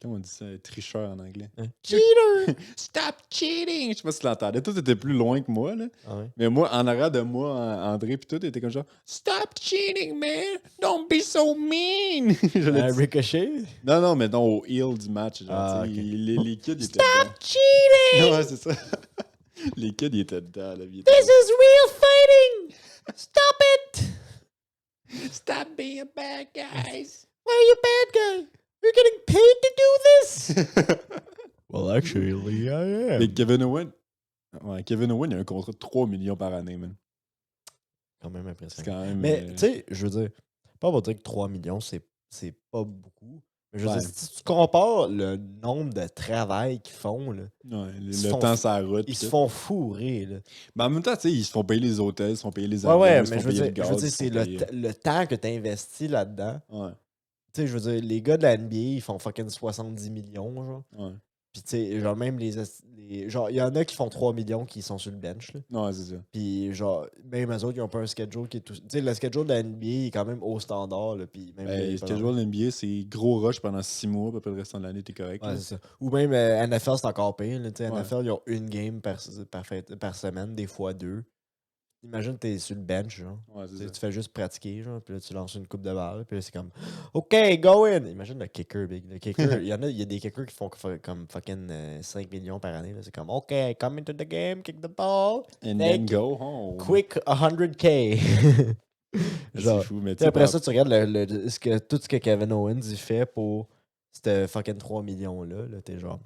Comment on dit ça? Tricheur en anglais. Cheater! Stop cheating! Je sais pas si tu l'entendais. Tout était plus loin que moi, là. Ah ouais. Mais moi, en arrière de moi, André, puis tout était comme genre Stop cheating, man! Don't be so mean! Je l'ai dit. Ricochet? Non, mais non, au heel du match. Genre, Ah, tu sais, ok. les kids, ils étaient Stop dedans. cheating! Ouais, c'est ça. Les kids, ils étaient dedans, là. This is real fighting! Stop it! Stop being bad guys! Why are you bad guy? You're getting paid to do this? Well, actually, I am. Mais Kevin Owen. Ouais, Kevin Owen, il a un contrat de 3 millions par année, man. Quand même C'est impressionnant. quand même. Mais, tu sais, je veux dire, pas pour dire que 3 millions, c'est pas beaucoup. Mais je veux Ouais. dire, si tu compares le nombre de travail qu'ils font, là, Ouais, Ils se le font temps, f- ça route. ils pis se tout. font fourrer. Là. Mais en même temps, tu sais, ils se font payer les hôtels, ils se font payer les Ouais, avions, ouais, ils se mais font je veux payer dire, le gaz. c'est ils se font payer- le temps que tu investis là-dedans. Ouais, Tu sais, je veux dire, les gars de la NBA, ils font fucking 70 millions, genre. ouais. Puis, tu sais, genre, même genre, il y en a qui font 3 millions qui sont sur le bench, là. Non, c'est ça. Puis, genre, même eux autres, ils ont pas un schedule qui est tout. Tu sais, le schedule de la NBA est quand même au standard, là. Puis, même. Ben, ce que je vois de l'NBA, c'est gros rush pendant 6 mois, puis après le restant de l'année, t'es correct. Ouais, là. c'est ça. Ou même NFL, c'est encore pire. Là, tu sais, Ouais. NFL, ils ont une game par semaine, des fois deux. Imagine, t'es sur le bench, genre. Ouais, Tu c'est sais, ça. tu fais juste pratiquer, genre, puis là, tu lances une coupe de balle, puis là, c'est comme OK, go in! Imagine le kicker, big. Le kicker, il y a des kickers qui font comme fucking 5 millions par année. là. C'est comme OK, come into the game, kick the ball, And Thank then go home. quick 100K. C'est genre, fou, mais tu tu sais, sais, après ça, tu regardes tout ce que Kevin Owens il fait pour ce fucking 3 millions-là. Là, t'es genre,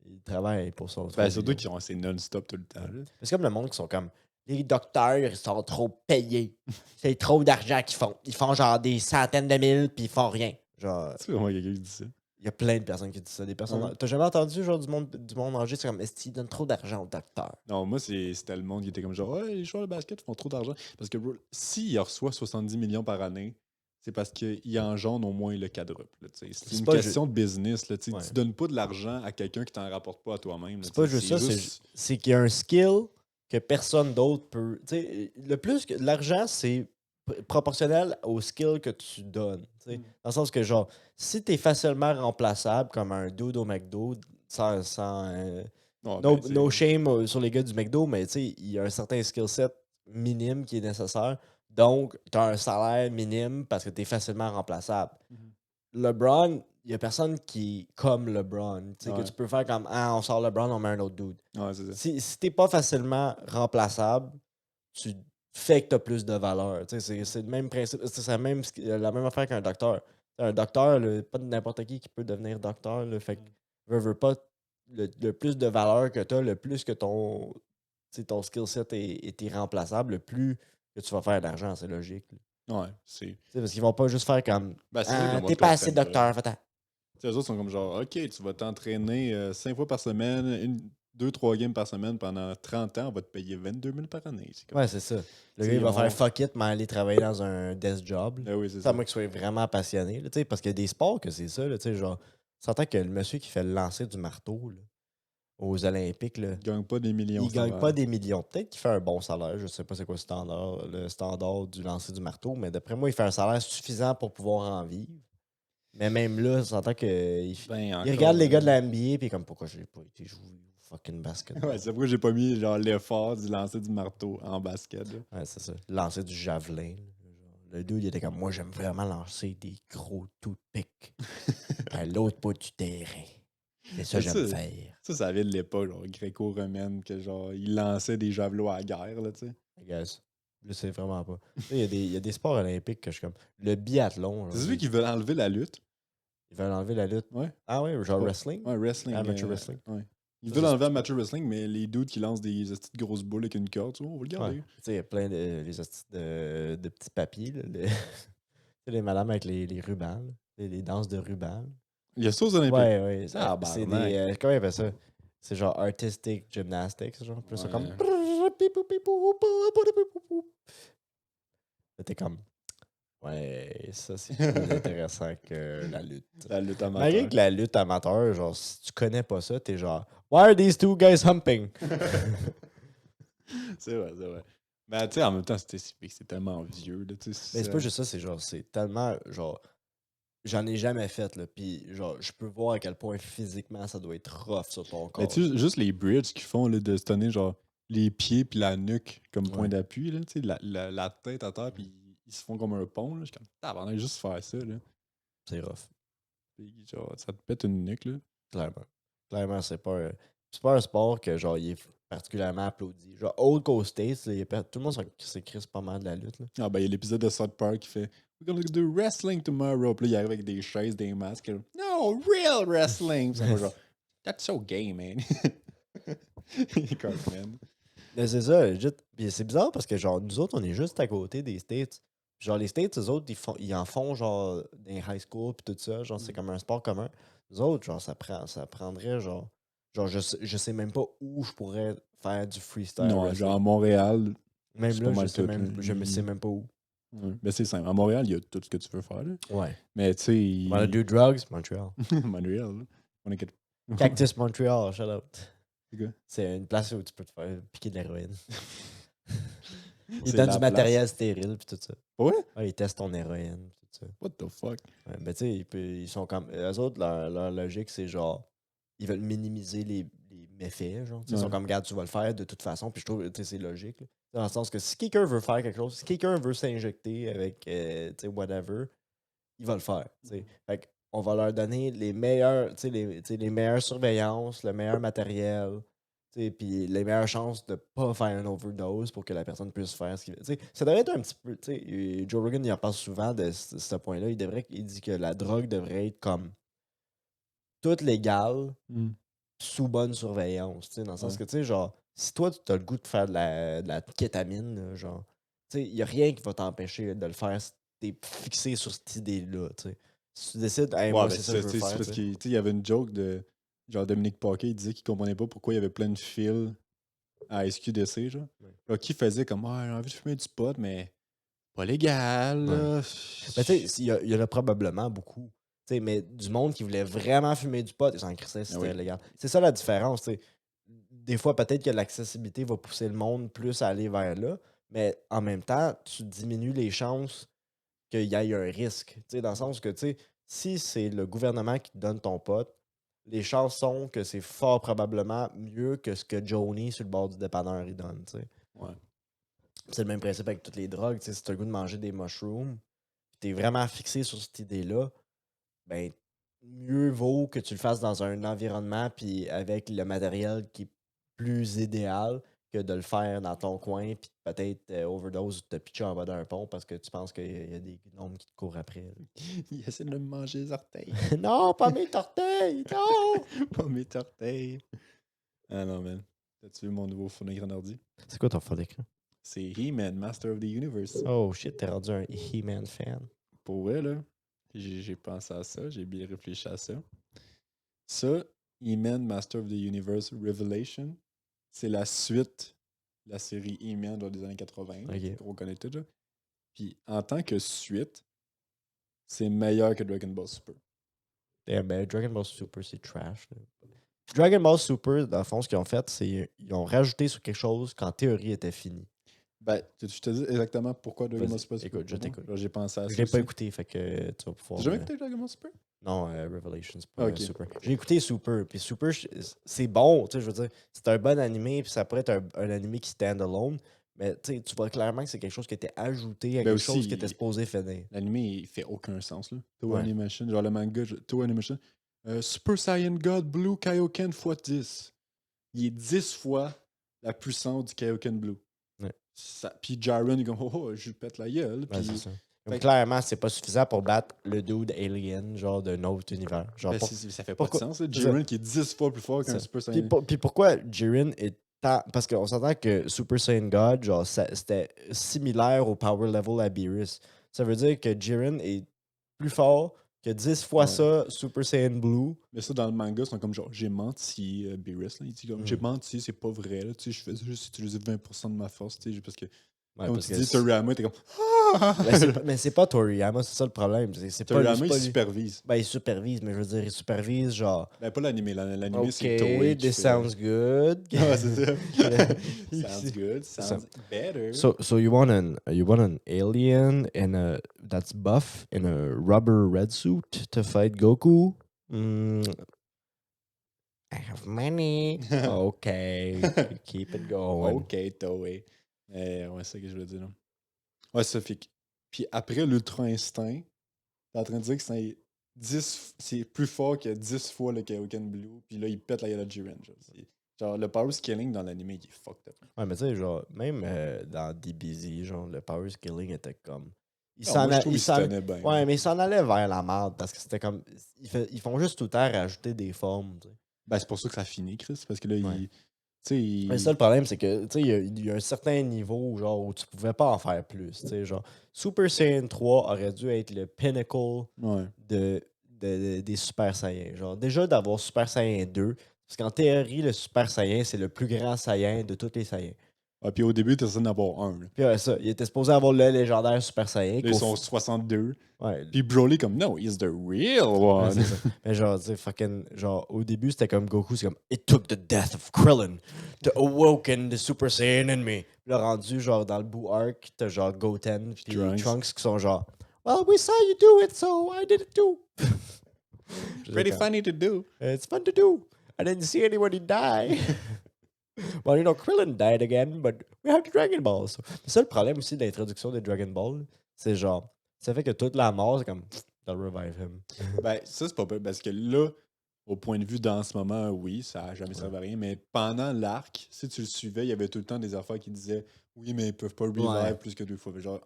il travaille pour son 3 ben, surtout millions. qu'ils ont assez non-stop tout le temps. Là. C'est comme le monde qui sont comme les docteurs, ils sont trop payés. C'est trop d'argent qu'ils font. Ils font genre des centaines de mille puis ils font rien. Genre, C'est vraiment quelqu'un qui dit ça. il y a plein de personnes qui disent ça. Des personnes. Ouais. T'as jamais entendu genre du monde âgé, c'est comme est-ce qu'ils donnent trop d'argent aux docteurs? Non, moi, c'était le monde qui était comme genre, ouais, les joueurs de basket font trop d'argent. Parce que, bro, s'ils reçoivent 70 millions par année, c'est parce qu'ils engendrent au moins le quadruple. là, tu sais. C'est une pas question de business. Là, tu sais. Ouais. Tu donnes pas de l'argent à quelqu'un qui t'en rapporte pas à toi-même. là, C'est tu pas sais. juste ça, c'est qu'il y a un skill que personne d'autre peut. Tu sais, le plus que l'argent, c'est proportionnel au skill que tu donnes. Tu sais. Dans le sens que, genre, si t'es facilement remplaçable comme un dude au McDo, sans Ouais, no, ben, tu sais, no shame sur les gars du McDo, mais tu sais, il y a un certain skill set minime qui est nécessaire. Donc, tu as un salaire minime parce que tu es facilement remplaçable. LeBron, il n'y a personne qui est comme LeBron. Tu sais, que Ouais. tu peux faire comme on sort LeBron, on met un autre dude. Ouais, c'est ça. Si tu n'es pas facilement remplaçable, tu fais que tu as plus de valeur. Tu sais, c'est le même principe. C'est la même affaire qu'un docteur. Un docteur, pas n'importe qui peut devenir docteur. Là, fait que, veux pas, le plus de valeur que tu as, le plus que ton skill set est irremplaçable, le plus que tu vas faire d'argent, c'est logique. là. Ouais, c'est. Tu sais, parce qu'ils vont pas juste faire comme Ben, c'est ça, t'es pas assez docteur, fais-t'en. Tu sais, eux autres sont comme genre, OK, tu vas t'entraîner 5 fois par semaine, 2-3 games par semaine pendant 30 ans, on va te payer 22 000 par année. C'est comme... Ouais, c'est ça. Le T'sais, gars, il va on- faire fuck it, mais aller travailler dans un desk job. là. Ben oui, c'est C'est ça. à moi qu'il soit vraiment passionné. Là, tu sais, parce qu'il y a des sports que c'est ça. Là, tu sais, genre, tu s'entend que le monsieur qui fait le lancer du marteau là, aux Olympiques, là, Ils gagnent pas des millions. il ça gagne va. pas des millions. Peut-être qu'il fait un bon salaire. Je sais pas c'est quoi le standard du lancer du marteau, mais d'après moi, il fait un salaire suffisant pour pouvoir en vivre. Mais même là, tu s'entend que Ben, il encore, regarde les gars de la NBA puis comme pourquoi j'ai pas été jouer au fucking basket. Ouais, c'est pourquoi j'ai pas mis genre l'effort du lancer du marteau en basket. là. Ouais, c'est ça. Lancer du javelin. là. Genre, le dude, il était comme moi, j'aime vraiment lancer des gros toothpicks à l'autre bout du terrain. C'est ça que Mais j'aime ça- faire. Ça vient de l'époque, genre gréco-romaine, que genre, ils lançaient des javelots à la guerre, là, tu sais. I guess. Je sais vraiment pas. Tu sais, il y a des sports olympiques que je suis comme. Le biathlon. C'est celui qui veut enlever la lutte. Ils veulent enlever la lutte. Ouais. Ah ouais, genre pas- wrestling? Ouais, wrestling. Amateur wrestling. Ouais. Ils Ça, veulent c'est enlever stupide. amateur wrestling, mais les dudes qui lancent des petites grosses boules avec une corde, tu vois, on va le garder. Ouais. Tu sais, il y a plein de, les hosties de petits papiers. Là, tu sais, les madames avec les rubans. Là. Les danses de rubans. Là. Il y a ça aux Olympiques. Ouais, ouais. Ah, C'est barnac. des. Comment ils appellent ça? C'est genre artistic gymnastics, genre. Plus c'est comme. Là, t'es comme. Ouais, ça c'est plus intéressant que la lutte. La lutte Malgré amateur. que la lutte amateur, genre, si tu connais pas ça, t'es genre, Why are these two guys humping? C'est vrai, c'est vrai. Mais tu sais, en même temps, c'est tellement vieux. Là, tu sais, Mais c'est pas juste ça, c'est genre, c'est tellement, genre, j'en ai jamais fait, là, pis genre, je peux voir à quel point physiquement ça doit être rough sur ton corps. Mais tu sais, juste les bridges qu'ils font là, de se donner genre les pieds puis la nuque comme point Ouais. d'appui, là, tu sais, la tête à terre, puis ils se font comme un pont. Là. Je suis comme, tabarnak, juste faire ça. Là. C'est rough, Puis, genre, ça te pète une nuque. Là. clairement. Clairement, c'est pas un sport que, genre, il est particulièrement applaudi. Genre, Old Coast States, là, tout le monde s'écrit pas mal de la lutte, là. Ah, ben, il y a l'épisode de South Park qui fait We're gonna do wrestling tomorrow. Puis là, il arrive avec des chaises, des masques. Là, no, real wrestling. Puis ça va genre, that's so gay, man. Cartman. Mais c'est ça, puis c'est bizarre parce que, genre, nous autres, on est juste à côté des States. Genre, les States, eux autres, ils en font, genre, dans les high school, puis tout ça. Genre, c'est comme un sport commun. Nous autres, genre, ça prendrait, genre, je sais même pas où je pourrais faire du freestyle. Non, wrestling. genre à Montréal. Même c'est là, pas mal je sais tout, même, là. je me sais même pas où. Ouais. Mais c'est simple. À Montréal, il y a tout ce que tu veux faire. Là. Ouais. Mais tu sais. Wanna do drugs? Montreal. Montréal. Là. On est Cactus Montreal, shout out. C'est quoi? C'est une place où tu peux te faire piquer de l'héroïne. Ils C'est donnent la du matériel stérile puis tout ça. Ouais? Ouais, ils testent ton héroïne tout ça. What the fuck? Ouais, mais tu sais, ils sont comme. Eux autres, leur logique, c'est genre. Ils veulent minimiser les méfaits. Genre. Tu sais, Ils sont Ouais. comme, regarde, tu vas le faire de toute façon. Puis je trouve que c'est logique. Là. Dans le sens que si quelqu'un veut faire quelque chose, si quelqu'un veut s'injecter avec, tu sais, whatever, il va le faire. Tu sais. Fait on va leur donner les meilleurs, tu sais, les meilleures surveillances, le meilleur matériel. Puis les meilleures chances de ne pas faire une overdose pour que la personne puisse faire ce qu'il veut. Tu sais, ça devrait être un petit peu. Tu sais, Joe Rogan il en parle souvent de ce point-là. Il dit que la drogue devrait être comme toute légale Hmm. sous bonne surveillance. Tu sais, dans le sens Ouais. que, tu sais, genre, si toi, tu as le goût de faire de la kétamine, là, genre, tu sais, il n'y a rien qui va t'empêcher de le faire si tu es fixé sur cette idée-là. Tu sais. Si tu décides, hey, moi, Ouais, c'est ça que je veux c'est faire. parce tu sais. qu'il y avait une joke de. Genre Dominique Paquet, il disait qu'il comprenait pas pourquoi il y avait plein de fils à SQDC, genre. Ouais. Là, qui faisait comme, ah, j'ai envie de fumer du pot, mais pas légal, là. Mais tu sais, il y en a probablement beaucoup. Tu sais, mais du monde qui voulait vraiment fumer du pot, ils s'en crissaient si Ah c'était oui. légal. C'est ça la différence. Tu sais. Des fois, peut-être que l'accessibilité va pousser le monde plus à aller vers là, mais en même temps, tu diminues les chances qu'il y ait un risque. Tu sais, dans le sens que, tu sais, si c'est le gouvernement qui te donne ton pot, les chances sont que c'est fort probablement mieux que ce que Johnny sur le bord du dépanneur il donne. Tu sais. Ouais. C'est le même principe avec toutes les drogues. Tu sais, si tu as le goût de manger des mushrooms, tu es vraiment fixé sur cette idée-là, ben mieux vaut que tu le fasses dans un environnement puis avec le matériel qui est plus idéal que de le faire dans ton coin puis peut-être overdose ou te pitcher en bas d'un pont parce que tu penses qu'il y a des gnomes qui te courent après. là. Il essaie de me manger les orteils. Non, pas mes tortilles! Non! Pas mes orteils. Ah non, man. T'as-tu vu mon nouveau phone écran ordi? C'est quoi ton fond d'écran? C'est He-Man, Master of the Universe. Oh shit, t'es rendu un He-Man fan. Pour vrai, là, j'ai pensé à ça, j'ai bien réfléchi à ça. Ça, He-Man, Master of the Universe Revelation, c'est la suite de la série He-Man genre des années 80, Ok. qu'on connaît tout. Là. Puis en tant que suite, c'est meilleur que Dragon Ball Super. Yeah, ben, Dragon Ball Super, c'est trash. là. Dragon Ball Super, dans le fond, ce qu'ils ont fait, c'est qu'ils ont rajouté sur quelque chose qu'en théorie était fini. Ben, je te dis exactement pourquoi Dragon Vas-y, Ball Super. écoute, je c'est bon. t'écoute. Là, j'ai pensé à Je ça. l'ai pas aussi. écouté, fait que tu vas pouvoir. T'as jamais écouté Dragon Ball Super? Non, Revelations, c'est Ah, pas ok. Super. J'ai écouté Super, puis Super, c'est bon, tu sais, je veux dire, c'est un bon animé, puis ça pourrait être un animé qui stand alone, mais tu sais, tu vois clairement que c'est quelque chose qui était ajouté à Ben quelque aussi, chose qui était supposé finir. L'anime, il fait aucun sens. Là. Toei Ouais. Animation, genre le manga, Toei Animation. Super Saiyan God Blue Kaioken x 10. Il est 10 fois la puissance du Kaioken Blue. Ouais. Puis Jiren est comme, je lui pète la gueule. Ouais, Puis, c'est ça. Comme Fait que- clairement, c'est pas suffisant pour battre le dude alien, genre d'un autre univers. Genre, ben, pour- ça fait pas pourquoi- de sens. Là. c'est ça. Jiren qui est 10 fois plus fort qu'un Ça. Super Puis, Saiyan. puis pourquoi Jiren est tant. Parce qu'on s'entend que Super Saiyan God, genre, c'était similaire au power level à Beerus. Ça veut dire que Jiren est plus fort que 10 fois Ouais. ça, Super Saiyan Blue. Mais ça, dans le manga, ils sont comme genre, j'ai menti, Beerus. Là. Il dit comme, j'ai menti, c'est pas vrai. Là. Tu sais, je faisais juste utiliser 20% de ma force. Tu sais, parce que, Ouais, comme parce tu que dis, Toriyama, t'es comme, mais c'est pas Toriyama, c'est ça le problème. C'est pas, Toriyama, c'est il pas lui. supervise. Ben, il supervise, mais je veux dire, il supervise genre. Ben, pas l'animé. L'animé, Ok, c'est Toei. qui this fait- sounds good. Ouais, c'est ça. Il- Sounds good. ça. Sounds better. So you want an alien that's buff in a rubber red suit to fight Goku? I have money. Okay, keep it going. Ok, Toei. Ouais, c'est ça que je voulais dire. Là. Ouais, ça fait que. Puis après l'Ultra Instinct, t'es en train de dire que c'est plus fort que 10 fois le Kaioken Blue, puis là, il pète la Yellow Jiren. Genre, le power scaling dans l'anime, il est fucked up. Ouais, mais tu sais, genre, même dans DBZ, genre, le power scaling était comme. Moi, je trouve qu'il se tenait bien. Ouais, mais il s'en allait vers la merde parce que c'était comme. Ils font juste tout le temps rajouter des formes, tu sais. Ben, c'est pour ça que ça finit, Chris, parce que là, Ouais. il. Tu sais, il. Mais ça, le problème, c'est que, tu sais, il y a un certain niveau, genre, où tu pouvais pas en faire plus, tu sais, genre. Super Saiyan 3 aurait dû être le pinnacle Ouais. des Super Saiyans. Genre, déjà d'avoir Super Saiyan 2, parce qu'en théorie, le Super Saiyan, c'est le plus grand Saiyan de tous les Saiyans. Ah, puis au début, t'es censé en avoir un. Là. Puis ça, il était supposé avoir le légendaire Super Saiyan. Là, ils sont 62. Ouais, Puis Broly, comme, no, he's the real ouais, one. c'est ça. Mais genre, tu sais, fucking, genre, au début, c'était comme Goku, c'est comme, it took the death of Krillin to awoken the Super Saiyan in me. Puis là, rendu, genre, dans le Boo Arc, t'as genre Goten puis Trunks qui sont genre, well, we saw you do it, so I did it too. Pretty funny to do. It's fun to do. I didn't see anybody die. Well, you know, Krillin died again, but we have the Dragon Ball. So. C'est ça le problème aussi de l'introduction des Dragon Ball. C'est genre, ça fait que toute la mort, c'est comme, they'll revive him. Ben, ça, c'est pas pire, parce que là, au point de vue dans ce moment, oui, ça n'a jamais servi à rien, mais pendant l'arc, si tu le suivais, il y avait tout le temps des affaires qui disaient oui, mais ils peuvent pas revive Ouais. plus que 2 fois. Genre,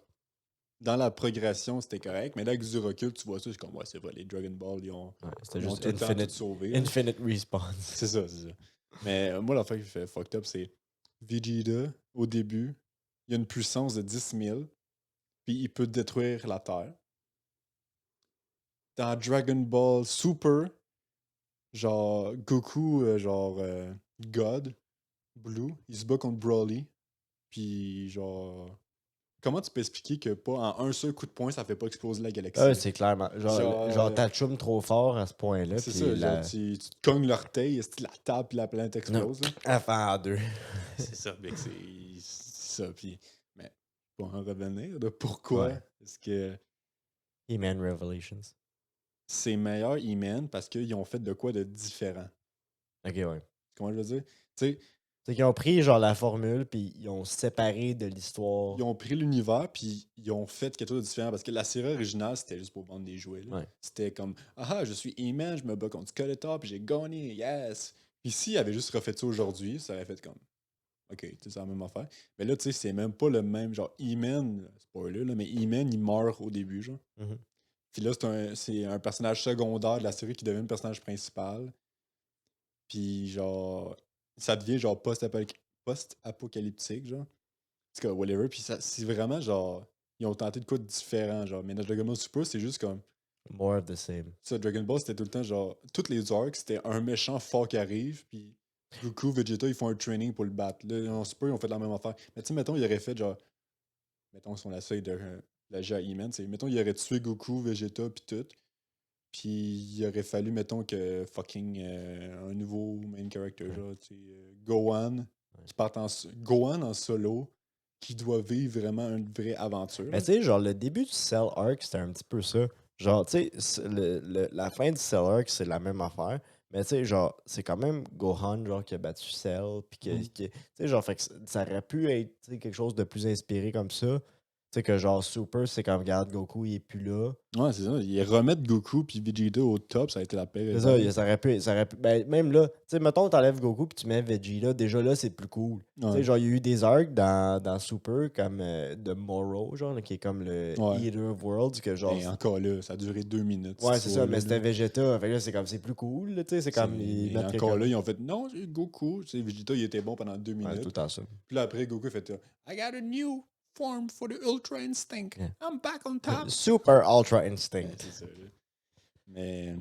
dans la progression, c'était correct, mais là, avec du recul, tu vois ça, c'est comme, ouais, c'est vrai, les Dragon Ball, ils ont, Ouais, c'était ils ont juste tout le temps tout infinite, sauvé. là. infinite response. C'est ça, c'est ça. Mais moi, l'affaire qui fait fucked up, c'est Vegeta, au début, il a une puissance de 10 000, puis il peut détruire la Terre. Dans Dragon Ball Super, genre Goku, God, Blue, il se bat contre Broly, puis genre... Comment tu peux expliquer que pas en un seul coup de poing, ça fait pas exploser la galaxie? Ouais, c'est clairement. Genre, Genre, t'achoumes trop fort à ce point-là. c'est puis ça, la... genre, tu te cognes l'orteil, est-ce que la table puis la planète explose? là? Elle fait en deux. C'est ça, mec, c'est ça. Puis, mais pour en revenir de pourquoi Ouais. est-ce que He-Man Revelations. c'est meilleur He-Man parce qu'ils ont fait de quoi de différent. Ok, ouais. Comment je veux dire? Tu sais, C'est qu'ils ont pris genre la formule puis ils ont séparé de l'histoire. ils ont pris l'univers puis ils ont fait quelque chose de différent parce que la série originale, c'était juste pour vendre des jouets. là. Ouais. C'était comme ah, je suis He-Man, je me bats contre Skeletor puis j'ai gagné, yes! Puis s'ils avaient juste refait ça aujourd'hui, ça aurait fait comme OK, tu sais, c'est la même affaire. Mais là, tu sais, c'est même pas le même. Genre, He-Man, spoiler, là, mais He-Man, il meurt au début, genre. Mhm. Puis là, c'est un personnage secondaire de la série qui devient le personnage principal. Puis, genre, ça devient, genre, post-apocalyptique, genre. En tout cas, whatever. Puis, c'est vraiment, genre, ils ont tenté de quoi de différent, genre. Mais dans Dragon Ball Super, c'est juste comme. More of the same. Ça, Dragon Ball, c'était tout le temps, genre, toutes les arcs, c'était un méchant fort qui arrive, puis Goku, Vegeta, ils font un training pour le battre. Là, en Super, ils ont fait la même affaire. Mais tu sais, mettons, ils auraient fait, genre, mettons, si on essaye de la G à He-Man, c'est, mettons, ils auraient tué Goku, Vegeta, puis tout. Puis il aurait fallu, mettons, que fucking un nouveau main character, genre, tu sais, Gohan, qui parte Gohan en solo, qui doit vivre vraiment une vraie aventure. Mais tu sais, genre, le début du Cell Arc, c'était un petit peu ça. Genre, tu sais, la fin du Cell Arc, c'est la même affaire. Mais tu sais, genre, c'est quand même Gohan, genre, qui a battu Cell. Puis tu sais, genre, fait que ça aurait pu être tu sais, quelque chose de plus inspiré comme ça. sais que genre Super, c'est comme, regarde, Goku, il est plus là. Ouais, c'est ça. Ils remettent Goku puis Vegeta au top, ça a été la paix. C'est ça, ça aurait pu. Ben, même là, tu sais, mettons, t'enlèves Goku puis tu mets Vegeta, déjà là, c'est plus cool. Tu sais, Ouais. genre, il y a eu des arcs dans Super, comme de Moro, genre, là, qui est comme le Ouais. Eater of Worlds, que genre. Mais encore là, ça a duré 2 minutes. Ouais, cette c'est ça, histoire-là, mais c'était là. Vegeta. Fait que là, c'est comme, c'est plus cool, là, tu sais, c'est comme. Ils Mais mettent encore quelqu'un- là, ils ont fait non, c'est Goku. Tu sais, Vegeta, il était bon pendant 2 Ouais, c'est tout minutes. le temps ça. Puis là, après, Goku fait I got a new form for the Ultra Instinct. Yeah. I'm back on top. Super Ultra Ouais, Instinct. c'est ça, là. Mais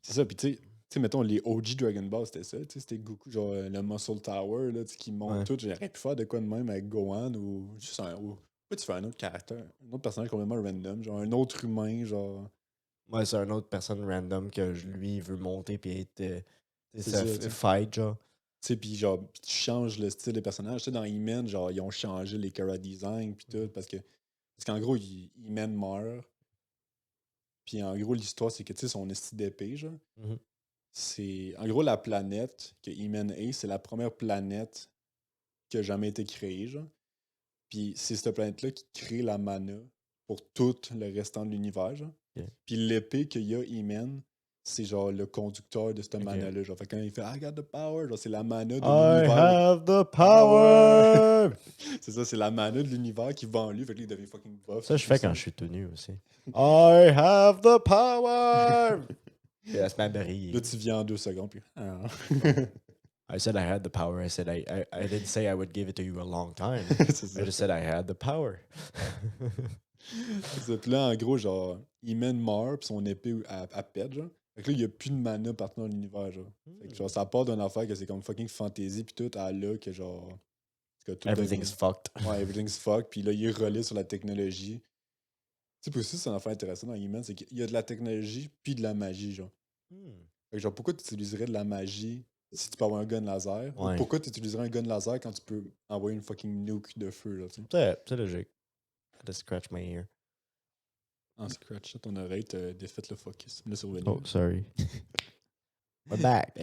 c'est ça, puis tu sais, mettons, les OG Dragon Ball, c'était ça. Tu sais, c'était Goku, genre le Muscle Tower, là, tu sais, qui monte Ouais. tout. J'aurais pu faire de quoi de même avec Gohan ou juste un. Ou, tu fais un autre caractère, un autre personnage complètement random, genre un autre humain, genre. Ouais, c'est une autre personne random que lui, il veut monter puis être. C'est ça, ça, tu sais. fight, genre. Tu sais, puis genre, tu changes le style des personnages. Tu sais, dans E-Man, genre, ils ont changé les Kara design, puis tout, parce qu'en gros, E-Man meurt. Puis en gros, l'histoire, c'est que, tu sais, son esti d'épée, genre, Mhm. c'est. En gros, la planète que E-Man est, c'est la première planète qui a jamais été créée, genre. Puis c'est cette planète-là qui crée la mana pour tout le restant de l'univers, genre. Ok. Puis l'épée qu'il y a, E-Man, c'est genre le conducteur de cette Ok. mana-là. Genre, fait quand il fait I got the power, genre, c'est la mana de I l'univers. have the power! C'est ça, c'est la mana de l'univers qui va en lui, fait que lui, il devient fucking buff. Ça, je fais quand je suis tout nu aussi. I have the power! Et la semaine brille. Là, tu viens en 2 secondes, puis. Ah. I said I had the power. I said I didn't say I would give it to you a long time. c'est ça. I just said I had the power. C'est ça. Puis là, en gros, genre, E-Man meurt, puis son épée, elle pète, genre. Fait que là, il n'y a plus de mana partout dans l'univers, genre. Fait que, genre, ça part d'une affaire que c'est comme fucking fantasy, puis tout, à là, que genre. Que tout Everything's fucked. Ouais, everything's fucked, puis là, il est relais sur la technologie. Tu sais, puis aussi, c'est une affaire intéressante dans E-Man, c'est qu'il y a de la technologie, puis de la magie, genre. Fait que, genre, pourquoi tu utiliserais de la magie si tu peux avoir un gun laser? Ou Ouais. pourquoi tu utiliserais un gun laser quand tu peux envoyer une fucking nuke de feu, là, tu sais? C'est logique. I had to scratch my ear. En scratch ton oreille, t'as défait le focus. Là, c'est revenu. Oh, sorry. We're back.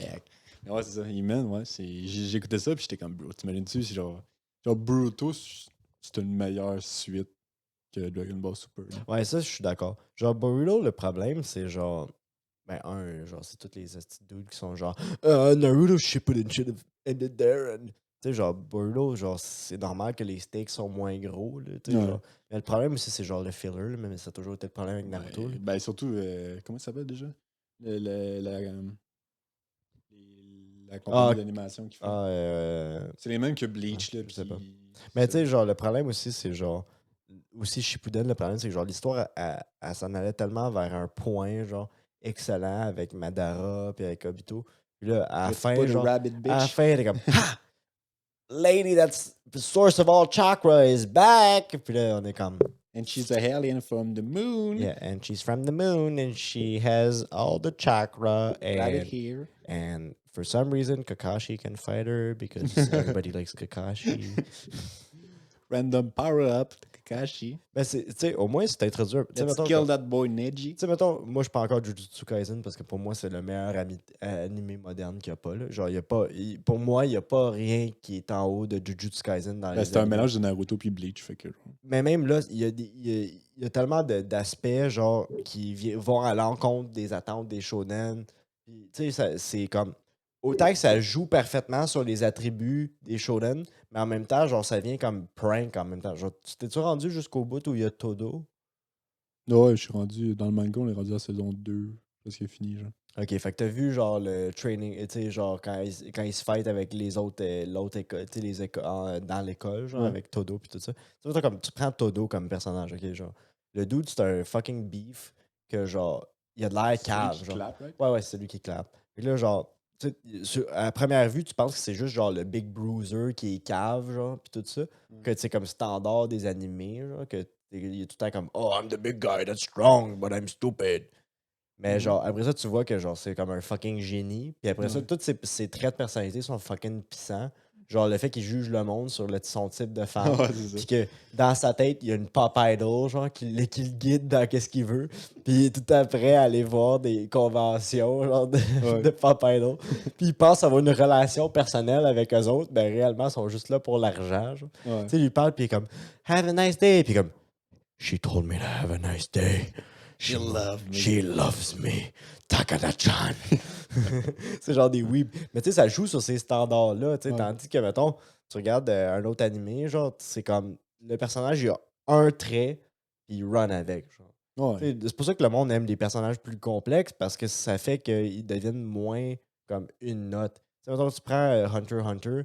Mais ouais, c'est ça. E-Man, ouais. J'ai écouté ça, puis j'étais comme, bro, t'imagines-tu, c'est genre Boruto, c'est une meilleure suite que Dragon Ball Super. Là. Ouais, ça, je suis d'accord. Genre, Boruto, le problème, c'est genre. Ben, genre, c'est toutes les petits dudes qui sont genre. Naruto Shippuden should have ended there. And... Tu sais, genre, Boruto, genre, c'est normal que les stakes sont moins gros, là. Tu sais, Ouais. genre. Mais le problème aussi, c'est genre le filler, là, mais ça a toujours été le problème avec Naruto. Ouais, là. ben, surtout, comment ça s'appelle déjà? La compagnie Ah, d'animation qui fait. Ah, C'est les mêmes que Bleach, là. je sais puis- pas. Mais tu sais, genre, le problème aussi, c'est genre. Aussi, Shippuden, le problème, c'est que genre, l'histoire, elle s'en allait tellement vers un point, genre, excellent avec Madara puis avec Obito. Puis là, à la Let's fin, put a genre. rabbit À la bitch. fin, elle est comme Ha! Lady, that's the source of all chakra is back! Puis là, on est comme. And she's a alien from the moon. Yeah, and she's from the moon and she has all the chakra Rabbit and. here. And for some reason, Kakashi can fight her because everybody likes Kakashi. Random power up, Kakashi. Ben, tu sais, au moins, c'est introduit. Tu sais, Let's mettons, kill that boy Neji. tu sais, mettons, moi, je parle encore de Jujutsu Kaisen parce que pour moi, c'est le meilleur animé moderne qu'il n'y a pas. Là. Genre, il y a pas, pour moi, il n'y a pas rien qui est en haut de Jujutsu Kaisen dans Ben, les c'est un animés. mélange de Naruto puis Bleach, fait que. Mais même là, il y a, il y a tellement d'aspects genre qui vont à l'encontre des attentes des shonen. Puis, tu sais, c'est comme. Autant que ça joue parfaitement sur les attributs des shonen, mais en même temps, genre, ça vient comme prank en même temps. Genre, t'es-tu rendu jusqu'au bout où il y a Todo? Ouais, je suis rendu. Dans le manga, on est rendu à saison 2. Parce qu'il est fini, genre. Ok, fait que t'as vu genre le training, tu sais, genre quand il se fight avec les autres, l'autre école, tu sais, les dans l'école, genre Ouais. avec Todo puis tout ça. Tu vois, comme, tu prends Todo comme personnage, ok, genre. Le dude, c'est un fucking beef que genre, il a de l'air cave, genre. Clap, right? Ouais, c'est lui qui clappe. Et là, genre, tu sais, à première vue, tu penses que c'est juste genre le Big Bruiser qui est cave, genre, puis tout ça. Que tu sais, comme standard des animés, genre, que il est tout le temps comme Oh, I'm the big guy that's strong, but I'm stupid. Mais genre, après ça, tu vois que genre c'est comme un fucking génie. Puis après ça, Ouais. tous ses traits de personnalité sont fucking puissants. Genre le fait qu'il juge le monde sur son type de femme. Ouais, c'est Puis ça. que dans sa tête, il y a une pop idol, genre, qui le guide dans qu'est-ce qu'il veut. Puis il est tout après à aller voir des conventions, genre, Ouais. de pop idol. Puis il pense avoir une relation personnelle avec eux autres. Ben réellement, ils sont juste là pour l'argent, genre. Ouais. Tu sais, il lui parle, puis il est comme Have a nice day. Puis comme She told me to have a nice day. She loved me. She loves me. Takada-chan. C'est genre des weebs. Mais tu sais, ça joue sur ces standards-là. Tu sais, Ouais. tandis que, mettons, tu regardes un autre animé, genre, c'est comme le personnage, il a un trait, puis il run avec. Genre. Ouais. C'est pour ça que le monde aime des personnages plus complexes parce que ça fait qu'ils deviennent moins comme une note. Tu sais, mettons, tu prends Hunter x Hunter,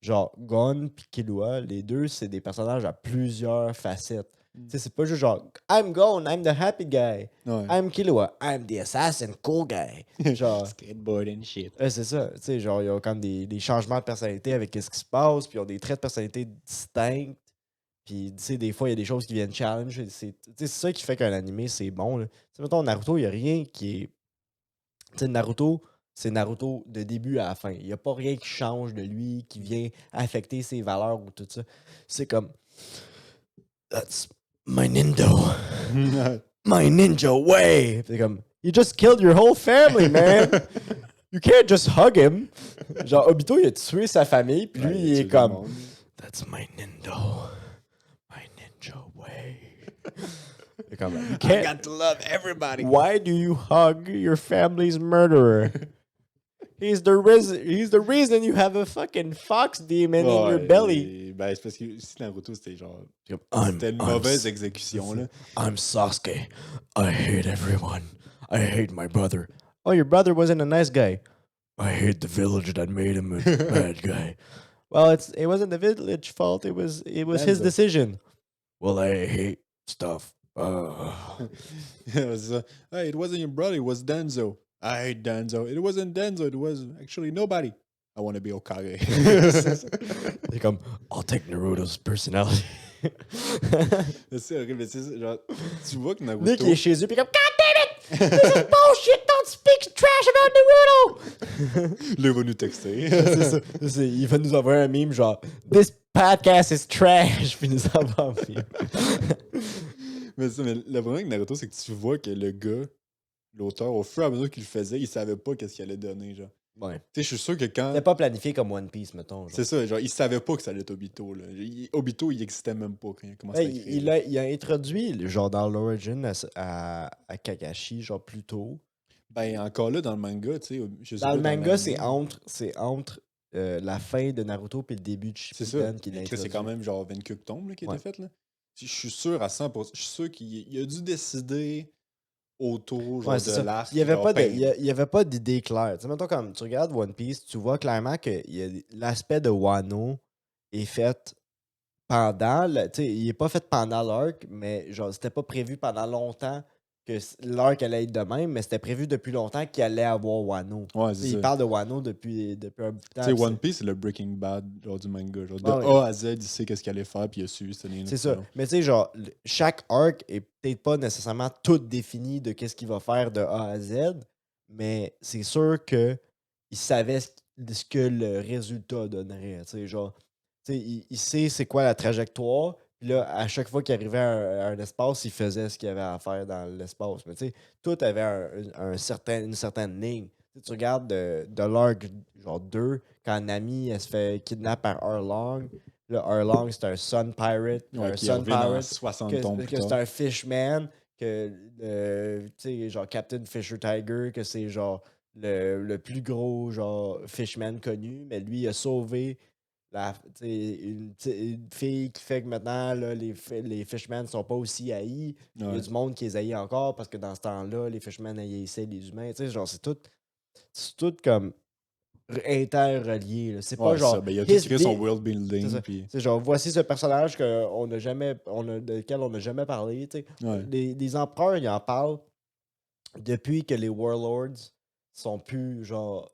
genre Gon puis Killua, les deux, c'est des personnages à plusieurs facettes. Tu sais, c'est pas juste genre I'm Gon, I'm the happy guy. Ouais. I'm Killua, I'm the assassin cool guy. Genre, Skateboard and shit. c'est ça. Tu sais, genre, il y a comme des changements de personnalité avec ce qui se passe, puis ils ont des traits de personnalité distincts. Puis, tu sais, des fois, il y a des choses qui viennent challenge. C'est ça qui fait qu'un animé, c'est bon. Là. Tu sais, mettons, Naruto, il n'y a rien qui est. Tu sais, Naruto, c'est Naruto de début à la fin. Il n'y a pas rien qui change de lui, qui vient affecter ses valeurs ou tout ça. C'est comme. That's my ninja. My ninja way. C'est comme. You just killed your whole family, man. You can't just hug him. Genre, Obito, il a tué sa famille, puis lui, il est comme. That's my ninja. My ninja way. C'est comme. You can't. to love everybody. Why do you hug your family's murderer? He's the reason you have a fucking fox demon in your belly. Ben, c'est parce que si Naruto, c'était genre. I'm- C'était une I'm mauvaise s- exécution, là. I'm Sasuke. I hate everyone. I hate my brother. Oh, your brother wasn't a nice guy. I hate the village that made him a bad guy. Well, it wasn't the village fault. It was his Danzo. decision. Well, I hate stuff. C'est ça. Hey, it wasn't your brother, it was Danzo. I hate Danzo. It wasn't Danzo, it was actually nobody. I want to be Okage. C'est comme, I'll take Naruto's personality. C'est horrible, mais c'est ça, genre, tu vois que Naruto... Nick il est chez eux, puis comme, God damn it! This is bullshit! Don't speak trash about Naruto! Là, il va nous texter. C'est ça. Il va nous envoyer un meme genre, This podcast is trash! Puis nous envoie un meme. mais le problème avec Naruto, c'est que tu vois que le gars, l'auteur, au fur et à mesure qu'il le faisait, il savait pas qu'est-ce qu'il allait donner, genre. Ouais. Tu sais, je suis sûr que quand... C'était pas planifié comme One Piece, mettons. Genre. C'est ça, genre, il savait pas que ça allait être Obito, là. Obito, il existait même pas quand il a commencé à Ouais, écrire. il a introduit, genre, dans l'origin à Kakashi, genre, plus tôt. Ben, encore là, dans le manga, tu sais, je sais Dans pas, le manga, l'anime. c'est entre la fin de Naruto et le début de C'est Shippuden ça. qu'il a Mais Chris, introduit. c'est quand même genre 24 tomes là, qui a Ouais. été fait, là. Je suis sûr à 100%. Je suis sûr qu'il a dû décider autour genre, Ouais, c'est de ça. l'arc. Il n'y avait, genre, pas de- ben, il y avait pas d'idée claire. Tu sais, mettons, comme tu regardes One Piece, tu vois clairement que l'aspect de Wano est fait pendant. Tu sais, il n'est pas fait pendant l'arc, mais genre, c'était pas prévu pendant longtemps que l'arc allait être de même, mais c'était prévu depuis longtemps qu'il allait avoir Wano. Ouais, Tu sais, c'est il ça. parle de Wano depuis un bout de temps. Tu sais, puis One Piece, c'est le Breaking Bad genre, du manga. Genre, de Ah ouais. A à Z, il sait qu'est-ce qu'il allait faire, puis il a suivi cette ligne. c'est ça. Mais tu sais, genre, chaque arc est peut-être pas nécessairement tout défini de qu'est-ce qu'il va faire de A à Z, mais c'est sûr que il savait ce que le résultat donnerait. Tu sais, genre, tu sais, il sait c'est quoi la trajectoire. Puis là, à chaque fois qu'il arrivait à un espace, il faisait ce qu'il avait à faire dans l'espace. Mais tu sais, tout avait une certaine ligne. Tu sais, tu regardes de l'arc genre 2, quand Nami elle se fait kidnapper par Arlong. Là, Arlong, c'est un Sun Pirate. Ouais, Un qui Sun revient dans Pirate. 60 tomes plus Que c'est tard. un Fishman. Que, tu sais, genre Captain Fisher Tiger, que c'est genre le plus gros genre Fishman connu. Mais lui, il a sauvé une fille qui fait que maintenant, là, les Fishmen ne sont pas aussi haïs. Il y a Ouais. du monde qui les haït encore parce que dans ce temps-là, les Fishmen haïssaient les humains. Tu sais, genre, c'est tout comme interrelié. Là. C'est pas Ouais, genre. ça. Ben, il a tout his créé son be- world c'est building, ça. puis... C'est genre, voici ce personnage duquel on n'a jamais parlé. Tu sais. Ouais. Les empereurs, ils en parlent depuis que les warlords sont plus genre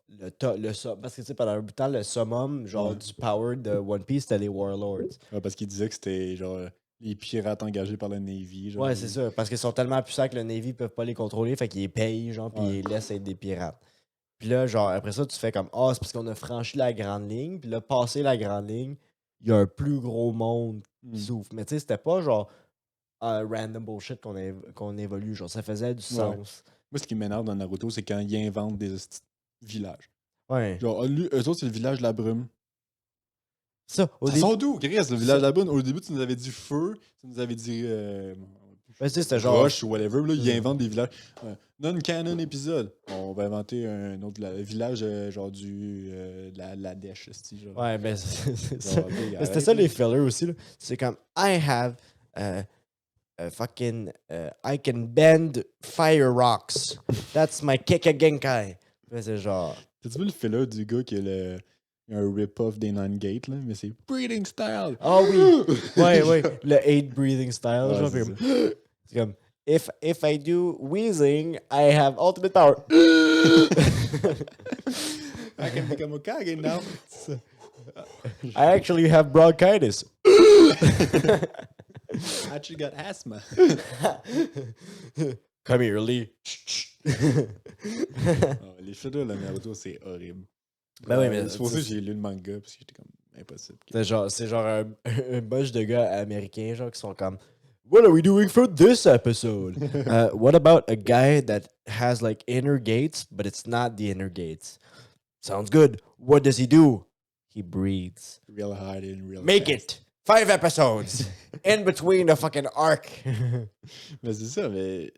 parce que tu sais pendant un bout de temps le summum genre Ouais. du power de One Piece c'était les warlords. Ouais, parce qu'il disait que c'était genre les pirates engagés par la Navy. Genre, Ouais, c'est ça parce qu'ils sont tellement puissants que le Navy peuvent pas les contrôler fait qu'ils les payent genre puis Ouais. ils les laissent être des pirates. Puis là genre après ça tu fais comme c'est parce qu'on a franchi la grande ligne puis là passé la grande ligne, il y a un plus gros monde qui Mm. s'ouvre. Mais tu sais c'était pas genre un random bullshit qu'on évolue genre ça faisait du sens. Moi, ce qui m'énerve dans Naruto, c'est quand ils inventent des villages. Ouais. Genre, eux autres, c'est le village de la brume. Ça, au Ça début, sort d'où, Chris, le village là-bas? Au début, tu nous avais dit feu, tu nous avais dit ben, tu sais, c'était genre. roche ou whatever. Là, ils inventent des villages. Non-canon épisode. On va inventer un autre village genre la dèche, genre. Ouais, ben, c'est ça. Genre, ok, Mais c'était arrête, ça là. les fillers aussi. Là. C'est comme, I have fucking. I can bend fire rocks. That's my Kekagenkai. Ben, c'est genre. T'as-tu vu le filler du gars qui a un rip-off des Nine Gate, là? Mais c'est breathing style. Ah oui! Ouais, ouais. Le 8 breathing style. Ouais, genre, c'est puis comme, c'est comme, if I do wheezing, I have ultimate power. I can become a Kage now. I actually have bronchitis. I actually got asthma. Come here, Lee. Les fillers de Naruto, c'est horrible. Ben oui, mais c'est pour ça que c'est- j'ai lu le manga, parce que j'étais comme impossible. C'est genre un bunch de gars américains genre qui sont comme What are we doing for this episode? What about a guy that has like inner gates, but it's not the inner gates? Sounds good. What does he do? He breathes. Real hard and real Make fast. it 5 episodes in between the fucking arc. Mais c'est ça, mais.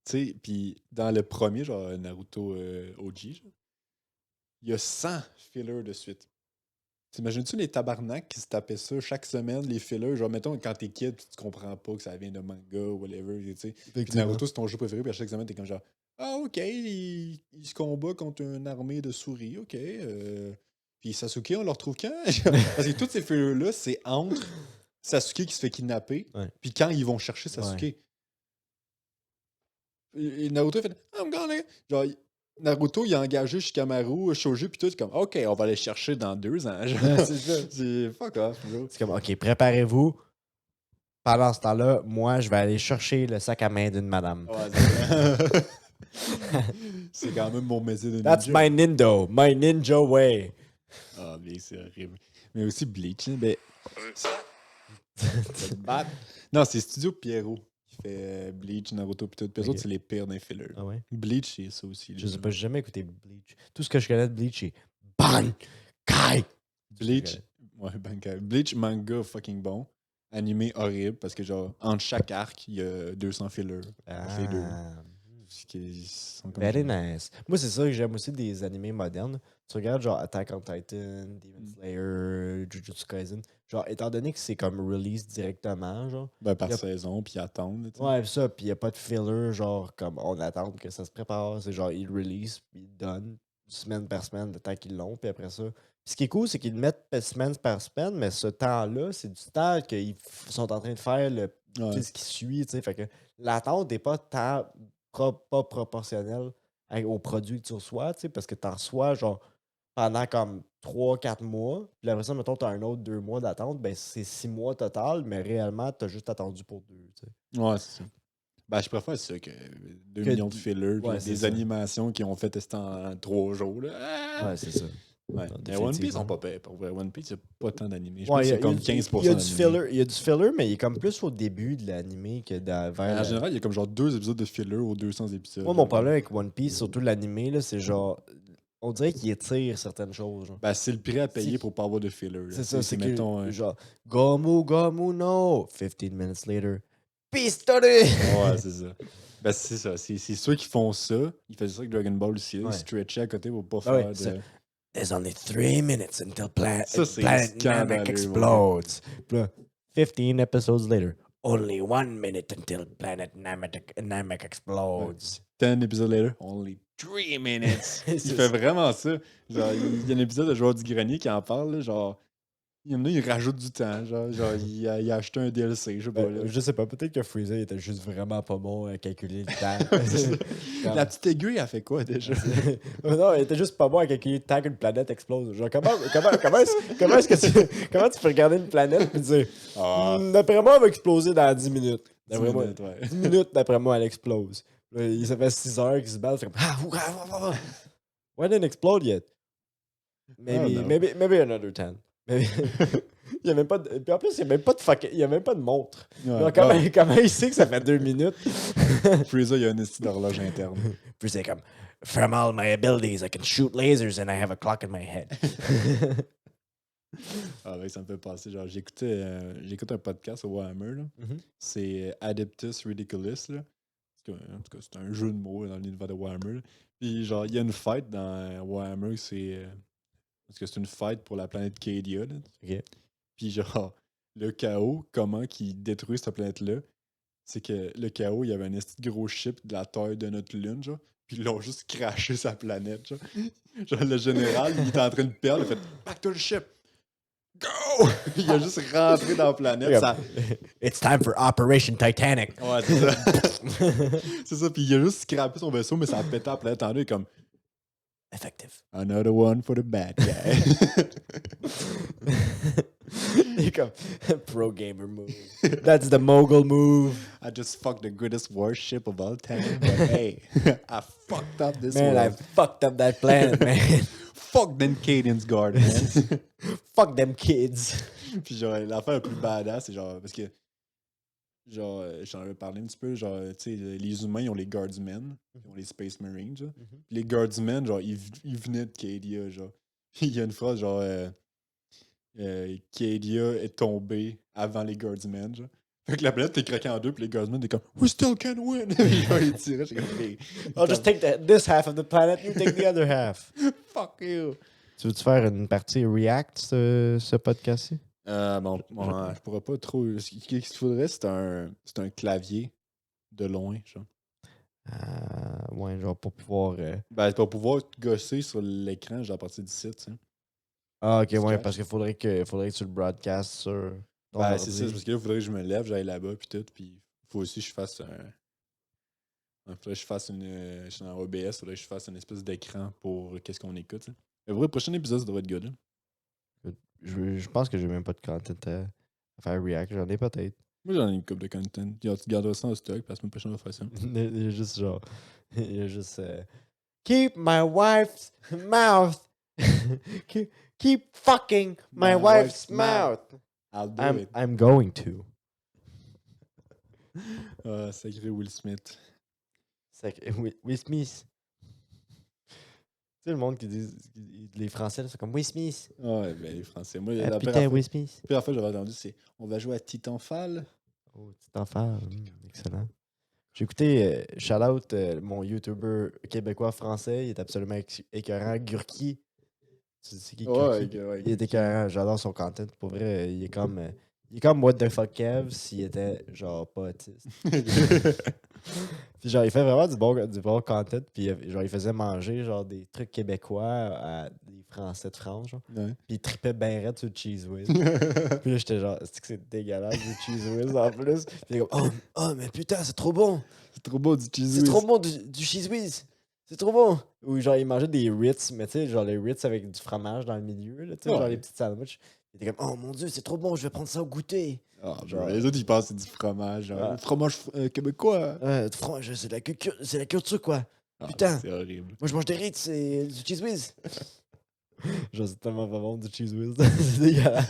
Tu sais, puis dans le premier, genre Naruto OG, genre, il y a 100 fillers de suite. T'imagines-tu les tabarnaks qui se tapaient ça chaque semaine, les fillers? Genre, mettons, quand t'es kid, tu comprends pas que ça vient de manga ou whatever, tu sais. Puis Naruto, c'est ton jeu préféré, puis à chaque semaine, t'es comme genre, ah, ok, il se combat contre une armée de souris, ok. Puis Sasuke, on le retrouve quand? Parce que tous ces fillers-là, c'est entre Sasuke qui se fait kidnapper, Ouais. puis quand ils vont chercher Sasuke. Et Naruto fait I'm gonna. Genre, Naruto, il a engagé Shikamaru, Shoji, puis tout, c'est comme OK, on va aller chercher dans 2 ans. Genre. Ouais, c'est ça. C'est fuck off, bro. C'est comme OK, préparez-vous. Pendant ce temps-là, moi, je vais aller chercher le sac à main d'une madame. Ouais, c'est quand même mon métier de That's ninja. my ninja way. Ah, mais c'est horrible. Mais aussi Bleach, hein, ben. Non, c'est Studio Pierrot qui fait Bleach, Naruto, puis tout. Puis eux Ok. autres, c'est les pires d'un filler. Ah ouais? Bleach, c'est ça aussi. Je là. sais pas, j'ai jamais écouté Bleach. Tout ce que je connais de Bleach, c'est Bankai. Bleach, ouais, Bankai. Bleach, manga fucking bon. Animé horrible parce que, genre, entre chaque arc, il y a 200 fillers. C'est deux. Parce qu'ils sont comme Very ça. nice. Moi, c'est ça que j'aime aussi des animés modernes. Tu regardes genre Attack on Titan, Demon Slayer, Jujutsu Kaisen. Genre, étant donné que c'est comme release directement, genre. Ben, par Yep. saison, puis attendre. tu sais. Ouais, pis ça, puis y a pas de filler, genre, comme on attend que ça se prépare. C'est genre, ils release, puis ils donnent semaine par semaine le temps qu'ils l'ont, puis après ça. Puis ce qui est cool, c'est qu'ils le mettent semaine par semaine, mais ce temps-là, c'est du temps qu'ils sont en train de faire le, Ouais. tu sais, ce qui suit, tu sais. Fait que l'attente n'est pas tant pas proportionnelle au produit que tu reçois, tu sais, parce que tu en reçois, genre, pendant comme 3-4 mois, puis après ça, mettons, tu as un autre 2 mois d'attente, ben c'est 6 mois total, mais réellement, tu as juste attendu pour 2, tu sais. Ouais, c'est ça. Ben, je préfère ça que 2 Que millions de d- fillers, puis ouais, c'est des ça. animations qui ont fait tester en 3 jours. Là. Ah! Ouais, c'est ça. Ouais. Non, Mais One Piece, définitivement. sont pas pires. Pour vrai, One Piece, il n'y a pas tant d'animés. Je Ouais, pense il y que a- c'est comme il y a- 15% il y a du d'animés. filler, il y a du filler, mais il est comme plus au début de l'animé que vers En général, il y a comme genre 2 épisodes de filler aux 200 épisodes. Moi, mon problème avec One Piece, surtout l'animé, là, c'est genre. On dirait qu'il étire certaines choses. Genre. Ben, c'est le prix à payer C'est- pour pas avoir de filler. là. C'est ça, c'est que. mettons. Genre, Gomu, Gomu, no! 15 minutes later. Pistole! Ouais, c'est ça. Ben, c'est ça. C'est ceux qui font ça. Ils faisaient ça avec Dragon Ball aussi. Là. Ouais. Ils stretchaient à côté pour pas Ah ouais, faire ça- de. There's only 3 minutes until Ça, c'est Planet scandaleux, Namek ouais. explodes. Puis là, 15 episodes later. Only 1 minute until Planet Namek explodes. 10 épisodes later, only 3 minutes. Il C'est fait ça. vraiment ça. Genre, il y a un épisode de Joueur du Grenier qui en parle. Là, genre, il y en a, il rajoute du temps. Genre il a acheté un DLC. Je sais pas. là. Je sais pas, peut-être que Freezer était juste vraiment pas bon à calculer le temps. Comme- La petite aiguille, elle fait quoi déjà? Non, il était juste pas bon à calculer le temps qu'une planète explose. Genre, comment est-ce que comment tu peux regarder une planète et dire Ah, D'après moi, elle va exploser dans 10 minutes. 10 D'après moi, minutes, ouais. 10 minutes, d'après moi, elle explose. Là, ça fait 6 heures qu'ils se battent. C'est comme Why didn't it explode yet? Maybe, no. maybe another 10. Maybe- il y a même pas de... Puis en plus, il y a même pas de il y a même pas de montre. Ouais. Genre, comment il sait que ça fait 2 minutes? Freezer, il y a un esti d'horloge interne. Puis c'est comme From all my abilities, I can shoot lasers and I have a clock in my head. Ah ouais, ça me fait penser. Genre, j'écoute un podcast au Warhammer. Là. Mhm. C'est Adeptus Ridiculous. Là. En tout cas, c'est un jeu de mots là, dans l'univers de Warhammer. Là. Puis, genre, il y a une fight dans Warhammer. Parce que c'est une fight pour la planète Cadia. Là. Ok. Puis, genre, le chaos, comment qu'il détruit cette planète-là, c'est que le chaos, il y avait un esti de gros ship de la taille de notre lune, genre. Puis ils l'ont juste craché sa planète, genre. Genre, le général, il était en train de perdre, il a fait Back to the ship! Go! Il a juste rentré dans la planète. Ça... It's time for Operation Titanic. Ouais, c'est ça. C'est ça, puis il a juste scrappé son vaisseau, mais ça a pété la planète en deux, et comme Effective. Another one for the bad guy. Il est comme pro gamer move. That's the mogul move. I just fucked the greatest warship of all time, but hey, I fucked up this Man, I world. fucked up that planet, man. Fuck them Cadence Guard, man. Fuck them kids. Puis genre, l'affaire la plus badass, c'est genre, parce que, genre, j'en avais parlé un petit peu, genre, tu sais, les humains, ils ont les Guardsmen, ils ont les Space Marines, genre. Puis les Guardsmen, genre, ils venaient de Cadia, genre. Puis il y a une phrase, genre, Cadia est tombé avant les Guardsmen, genre. Fait que la planète était craquée en deux, puis les Guardsmen étaient comme We still can win! Puis genre, ils tiraient, j'étais comme Hey, I'll just take this half of the planet, you take the other half. fuck you! Tu veux-tu faire une partie React, ce podcast-ci? Bon, je pourrais pas trop. Ce qu'il faudrait, c'est un clavier de loin, genre. Ouais, genre pour pouvoir. Ben, pour pouvoir gosser sur l'écran, genre à partir du site, tu sais. Ah, ok, ouais, Scratch. parce qu'il faudrait que tu le broadcast sur. ton Ben, ordi. c'est ça, parce que là, il faudrait que je me lève, j'aille là-bas, puis tout, puis il faut aussi que je fasse un. Il faudrait que je fasse une. Je suis dans OBS, il faudrait que je fasse une espèce d'écran pour qu'est-ce qu'on écoute, tu sais. Mais pour le prochain épisode, ça devrait être good, là. Je pense que j'ai même pas de content à faire React. J'en ai peut-être. Moi, j'en ai une couple de content. Genre, tu garderas ça en stock, puis la semaine prochaine, on va faire ça. Il y a juste genre. Il y a juste. Keep my wife's mouth. keep fucking my wife's mouth. I'll do it. I'm going to. Ah, sacré Will Smith. C'est que Will Smith. Tu sais, le monde qui dit. Les Français, là, c'est comme Will Smith. Ouais, ben, les Français. Moi, Ah, la putain, première Will Smith. fois que j'avais entendu, c'est on va jouer à Titanfall. Oh, petit enfant. Excellent. J'ai écouté shout-out mon YouTuber québécois français. Il est absolument écœurant. Gurki. Tu sais qui Gurki? Ouais. Il est écœurant. J'adore son content. Pour vrai, il est comme What the fuck Kev s'il était genre pas autiste. Puis genre, il fait vraiment du bon content. Puis genre, il faisait manger genre des trucs québécois à des Français de France. Genre. Ouais. Puis il tripait bien raide sur le Cheese Whiz. Puis là, j'étais genre, c'est dégueulasse du Cheese Whiz en plus. Puis il est comme, oh, mais putain, c'est trop bon. C'est trop beau du cheese. C'est trop bon du Cheese Whiz. C'est trop bon. Ou genre, il mangeait des Ritz, mais tu sais, genre les Ritz avec du fromage dans le milieu. Là, tu sais, Ouais. genre les petites sandwichs. Il était comme, oh mon dieu, c'est trop bon, je vais prendre ça au goûter. Ah, Genre- les autres, ils pensent que c'est du fromage. Genre, Ouais. fromage québécois. Du fromage, c'est de la culture, quoi. Ah, Putain. C'est horrible. Moi, je mange des Ritz et du Cheese Whiz. Genre, c'est tellement pas bon du Cheese Whiz. C'est dégueulasse.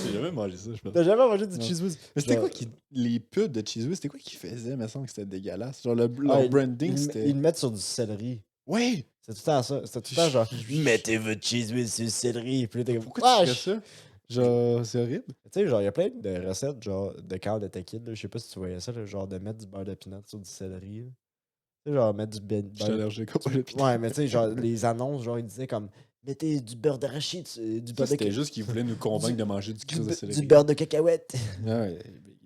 J'ai jamais mangé ça, je pense. T'as jamais mangé du Non. Cheese Whiz? Mais c'était Genre- quoi les pubs de Cheese Whiz, c'était quoi qu'ils faisaient? Il me semble que c'était dégueulasse. Genre, leur Ah, branding, c'était. Ils le mettent sur du céleri. Ouais! C'est tout le temps ça. C'est tout le temps genre, mettez votre cheese whiz sur le céleri. Puis là, t'es comme, Pourquoi tu wesh! fais ça? Genre, c'est horrible. Tu sais, genre, il y a plein de recettes, genre, de quand de ta kid, là. Je sais pas si tu voyais ça, là, genre, de mettre du beurre de pinot sur du céleri. Là. Tu sais, genre, mettre du Je suis beurre. allergique au le Ouais, mais tu sais, genre, les annonces, genre, ils disaient comme, mettez du beurre d'arachide, du beurre de C'était juste qu'ils voulaient nous convaincre de manger du crise de céleri. du beurre de cacahuète. Ouais,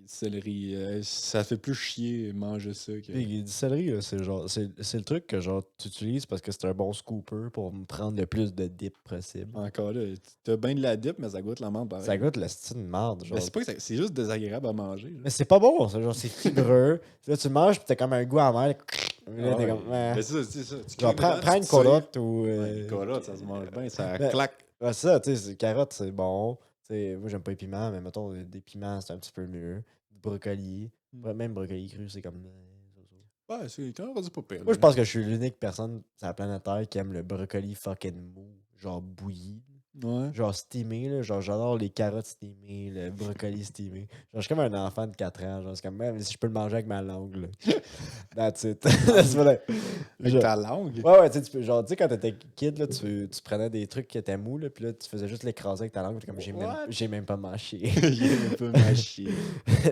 céleri, ça fait plus chier manger ça que. Puis, du céleri, là, c'est genre, c'est le truc que, genre, tu utilises parce que c'est un bon scooper pour me prendre le plus de dip possible. Encore là, t'as bien de la dip, mais ça goûte la menthe pareil. Ça goûte la style de marde, genre. Mais c'est pas que c'est juste désagréable à manger. là. Mais c'est pas bon, ça, genre c'est fibreux. Puis là, tu le manges, puis t'as comme un goût amer. Puis là, Ah t'es ouais. comme. Ouais. Mais c'est ça. Tu Genre, clignes dedans, prends tu une te sers. corotte ou. Ouais, une corotte, ça se mange bien, ça Ben, claque. Ouais, c'est ça, tu sais, carotte, c'est bon. Tu sais, moi, j'aime pas les piments, mais mettons, des piments, c'est un petit peu mieux. Du brocoli. Même brocoli cru, c'est comme. Ouais, c'est quand même rendu pas pire. Moi, je pense que je suis l'unique personne sur la planète Terre qui aime le brocoli fucking mou, genre bouilli. Ouais. Genre steamé, là. Genre, j'adore les carottes steamées, le brocoli steamé. Genre, je suis comme un enfant de 4 ans. Genre, c'est comme, même si je peux le manger avec ma langue, là. That's it. That's what I- Avec Genre- ta langue. Ouais, tu sais, genre, tu sais, quand t'étais kid, là, tu prenais des trucs qui étaient mous, là, puis là, tu faisais juste l'écraser avec ta langue, puis comme, What? j'ai même pas mâché. Il est un peu mâché.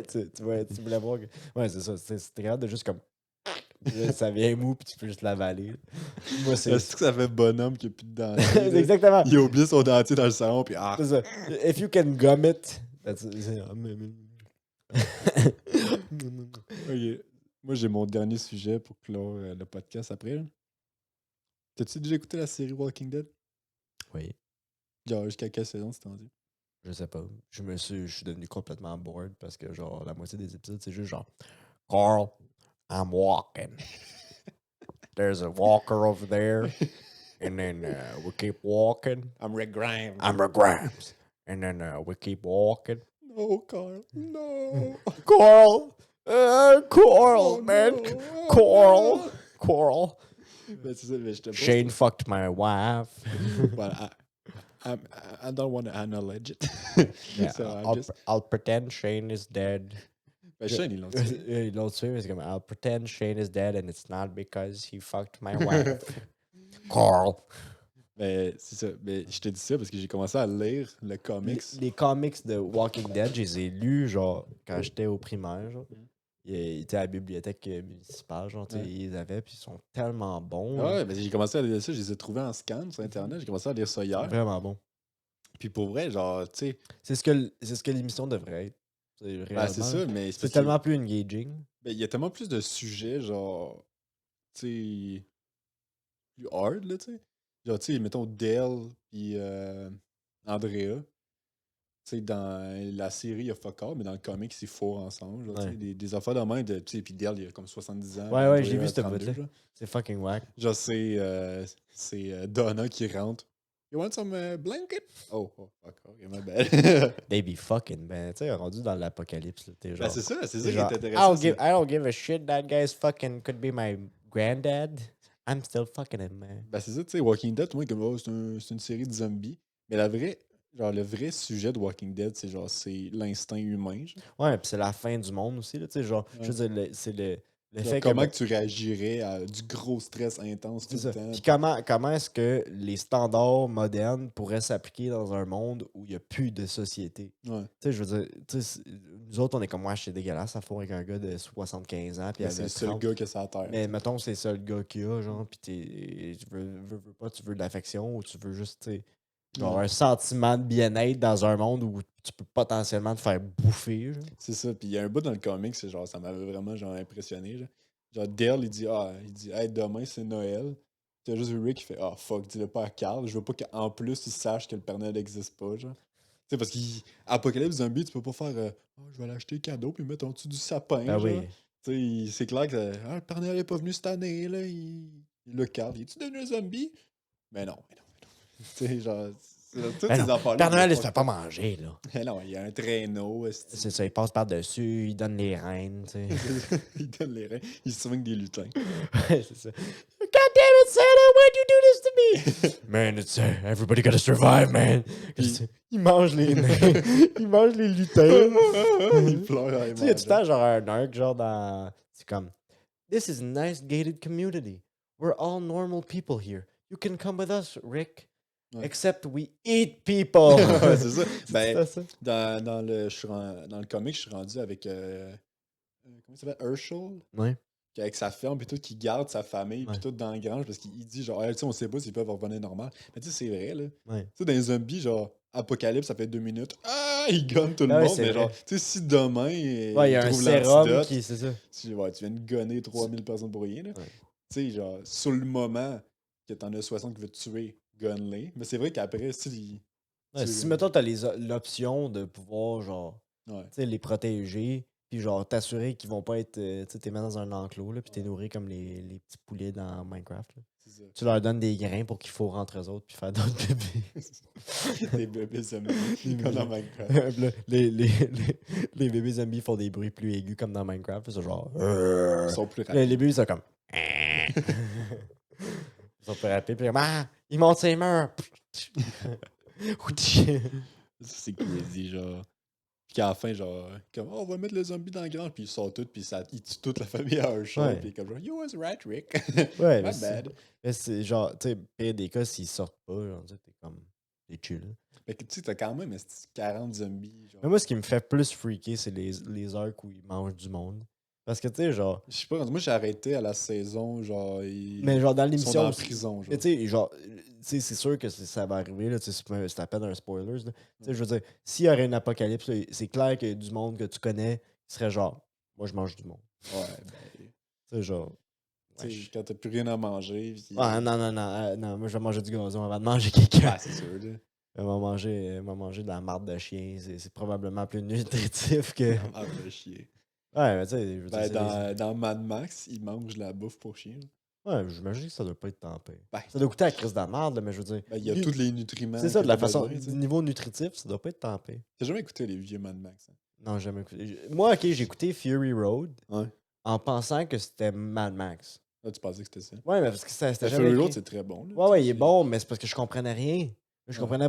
Tu voulais voir. Ouais, c'est ça. C'était capable de juste comme. Puis là, ça vient mou, puis tu peux juste l'avaler. Moi, c'est. Est-ce que ça fait bonhomme qu'il n'y a plus de dentier? là? Exactement. Il a oublié son dentier dans le salon, puis C'est ça. If you can gum it. Ok. Moi, j'ai mon dernier sujet pour clore le podcast après. là. T'as-tu déjà écouté la série Walking Dead? Oui. Genre, jusqu'à quelle saison, c'est tendu? Je sais pas. Je suis devenu complètement bored parce que, genre, la moitié des épisodes, c'est juste genre, Carl, I'm walking. There's a walker over there. And then we keep walking. I'm Rick Grimes. I'm a Grimes. And then we keep walking. No, Carl. No. Coral! Coral, Oh, man! no. Coral! Coral! Ben, c'est ça, mais je te pose- Shane fucked my wife. Well, I don't want to acknowledge it. Yeah, So I'm I'll, just- I'll pretend Shane is dead. Ben, Shane, ils l'ont tué. Ils l'ont tué, mais c'est comme I'll pretend Shane is dead and it's not because he fucked my wife. Carl. Ben, c'est ça. Ben, je te dis ça parce que j'ai commencé à lire le comics. Les comics de Walking Dead, je les ai lus genre quand j'étais au primaire. Genre. Ils étaient à la bibliothèque municipale, genre, tu sais, Ouais. ils les avaient, puis ils sont tellement bons. Ah là. ouais, ben, j'ai commencé à lire ça, je les ai trouvés en scan sur Internet, j'ai commencé à lire ça hier. Vraiment bon. Puis pour vrai, genre, tu sais, C'est ce que l'émission devrait être. ben, c'est réellement. ça, mais C'est parce tellement plus engaging. ben, il y a tellement plus de sujets, genre, tu sais, plus hard, là, tu sais. Genre, tu sais, mettons Dale puis Andrea. Tu sais, dans la série, il y a fuck all, mais dans le comic, ils fourrent ensemble. Genre, tu sais, Ouais. des affaires de même. Tu sais, puis Dale, il a comme 70 ans. Ouais, Andrea j'ai vu a cette 32, bout-là. genre. C'est fucking whack. Genre, c'est Donna qui rentre. You want some blanket? Oh, fuck, ok, my bad. They be fucking, ben, tu sais, rendu dans l'apocalypse, là, t'es genre. Ben, c'est ça t'es qui est genre, intéressant. I don't give a shit, that guy's fucking could be my granddad. I'm still fucking him, man. Ben, c'est ça, tu sais, Walking Dead, moi, comme, oh, c'est une série de zombies. Mais le vrai sujet de Walking Dead, c'est genre, c'est l'instinct humain. Genre. Ouais, pis c'est la fin du monde aussi, là, tu sais, genre, Ouais. je veux dire, c'est le Genre, fait comment que. que tu réagirais à du gros stress intense tout C'est le ça. temps? Puis comment est-ce que les standards modernes pourraient s'appliquer dans un monde où il n'y a plus de société? Ouais. Tu sais, je veux dire, tu sais, nous autres, on est comme moi, c'est dégueulasse, ça fout avec un gars de 75 ans, puis Ben, c'est le avec seul 30. gars que ça a terre. Mais mettons, c'est ça le gars qu'il y a, genre, pis tu veux pas, tu veux de l'affection ou tu veux juste, tu sais, genre Ouais. un sentiment de bien-être dans un monde où tu peux potentiellement te faire bouffer, genre. C'est ça. Puis il y a un bout dans le comic, c'est genre, ça m'avait vraiment genre impressionné. Genre, Dale, il dit, hey, demain c'est Noël. T'as juste Rick qui fait, fuck, dis-le pas à Carl. Je veux pas qu'en plus il sache que le Père Noël n'existe pas, genre. Tu sais, parce qu'Apocalypse Zombie, tu peux pas faire, je vais l'acheter cadeau puis mettre en dessous du sapin. Ben genre. oui. Tu sais, c'est clair que le Père Noël est pas venu cette année, là. Le Carl, il est-tu devenu un zombie? Mais non. Tu sais, genre, toutes Ben ces non, affaires-là. Père Noël, il ils se font fait pas manger, là. Mais non, il y a un traîneau. esti. C'est ça, il passe par-dessus, il donne les rênes, tu sais. Il donne les reins, il swing des lutins. Ouais, c'est ça. God damn it, Santa, why'd you do this to me? Man, it's everybody gotta survive, man. Il mange les nains. Il mange les lutins. Il pleure. Tu sais, il y a tout le temps genre un arc, genre dans. C'est comme. This is a nice gated community. We're all normal people here. You can come with us, Rick. Ouais. Except we eat people. Ouais, c'est ça. Ben, ça. dans le comic, je suis rendu avec. Comment il s'appelle? Herschel? Ouais. Avec sa ferme, puis tout, qui garde sa famille, puis Ouais. tout dans la grange, parce qu'il dit, genre, tu sais, on sait pas s'ils peuvent revenir normal. Mais tu sais, c'est vrai, là. Ouais. Tu sais, dans les zombies, genre, Apocalypse, ça fait 2 minutes. Il gagne tout le Ah ouais, monde, c'est mais genre, vrai. tu sais, si demain, Ouais, il y a un trouve sérum l'antidote, qui. C'est ça. tu viens de gonner 3000 personnes pour rien, là. Ouais. Tu sais, genre, sur le moment que t'en as 60 qui veulent te tuer, gonne-les. Mais c'est vrai qu'après, si. Ouais, tu- si, mettons, t'as l'option de pouvoir, genre, Ouais. tu sais, les protéger, puis genre, t'assurer qu'ils vont pas être. Tu sais, t'es mis dans un enclos, là, puis t'es nourri comme les petits poulets dans Minecraft. Là. C'est ça. Tu leur donnes des grains pour qu'ils fourrent entre eux autres, puis faire d'autres bébés. Des bébés zombies, comme dans Minecraft. Puis là, les bébés zombies font des bruits plus aigus comme dans Minecraft. C'est genre. Ils sont plus Puis là, rapides. les bébés, ils sont comme. Ils sont plus rapides. Puis comme, il monte ses murs. Ça, c'est crazy, genre. Puis qu'à la fin, genre, comme, oh, on va mettre le zombie dans le grand, puis il sort tout, puis ça, il tue toute la famille à un shot, Ouais. puis comme, genre, you was right, Rick. Ouais, My bad. mais c'est genre, tu sais, pire des cas, s'ils sortent pas, genre, tu sais, t'es comme. T'es chill. Fait que tu sais, t'as quand même 40 zombies. Genre. Mais moi, ce qui me fait plus freaker, c'est les arcs où ils mangent du monde. Parce que, tu sais, genre. Je sais pas, moi j'ai arrêté à la saison, genre, Mais genre, dans ils sont l'émission. en aussi- prison, genre. Mais tu sais, genre, tu sais, c'est sûr que ça va arriver, là, tu sais, c'est à peine un spoilers, là. Tu sais, je veux dire, s'il y aurait une apocalypse, là, c'est clair qu'il y a du monde que tu connais qui serait genre, moi, je mange du monde. Ouais, ben, Tu sais, genre. tu sais, quand t'as plus rien à manger, puis... Ah, non, non, moi, je vais manger du gazon avant de manger quelqu'un. Ah, c'est sûr, là. Elle m'a mangé de la marde de chien. C'est probablement plus nutritif que. Ah, fait chier. Ouais, mais tu sais, je veux dire, Ben, c'est dans Mad Max, ils mangent la bouffe pour chien. Ouais, j'imagine que ça doit pas être tant pire. Ben, Ça doit goûter à la crise de la marde, là, mais je veux dire. ben, il y a vu- tous les nutriments. C'est ça, que de la t'as façon. besoin, tu sais. Du niveau nutritif, ça doit pas être tant pire. T'as jamais écouté les vieux Mad Max? Hein? Non, j'ai jamais écouté. Moi, ok, j'ai écouté Fury Road Ouais. en pensant que c'était Mad Max. Ah, tu pensais que c'était ça? Ouais, mais parce que c'était Ben, jamais. Fury écrit. Road, c'est très bon. Là, Ouais, ouais, il est c'est- bon, mais c'est parce que je comprenais rien. Je Ouais. comprenais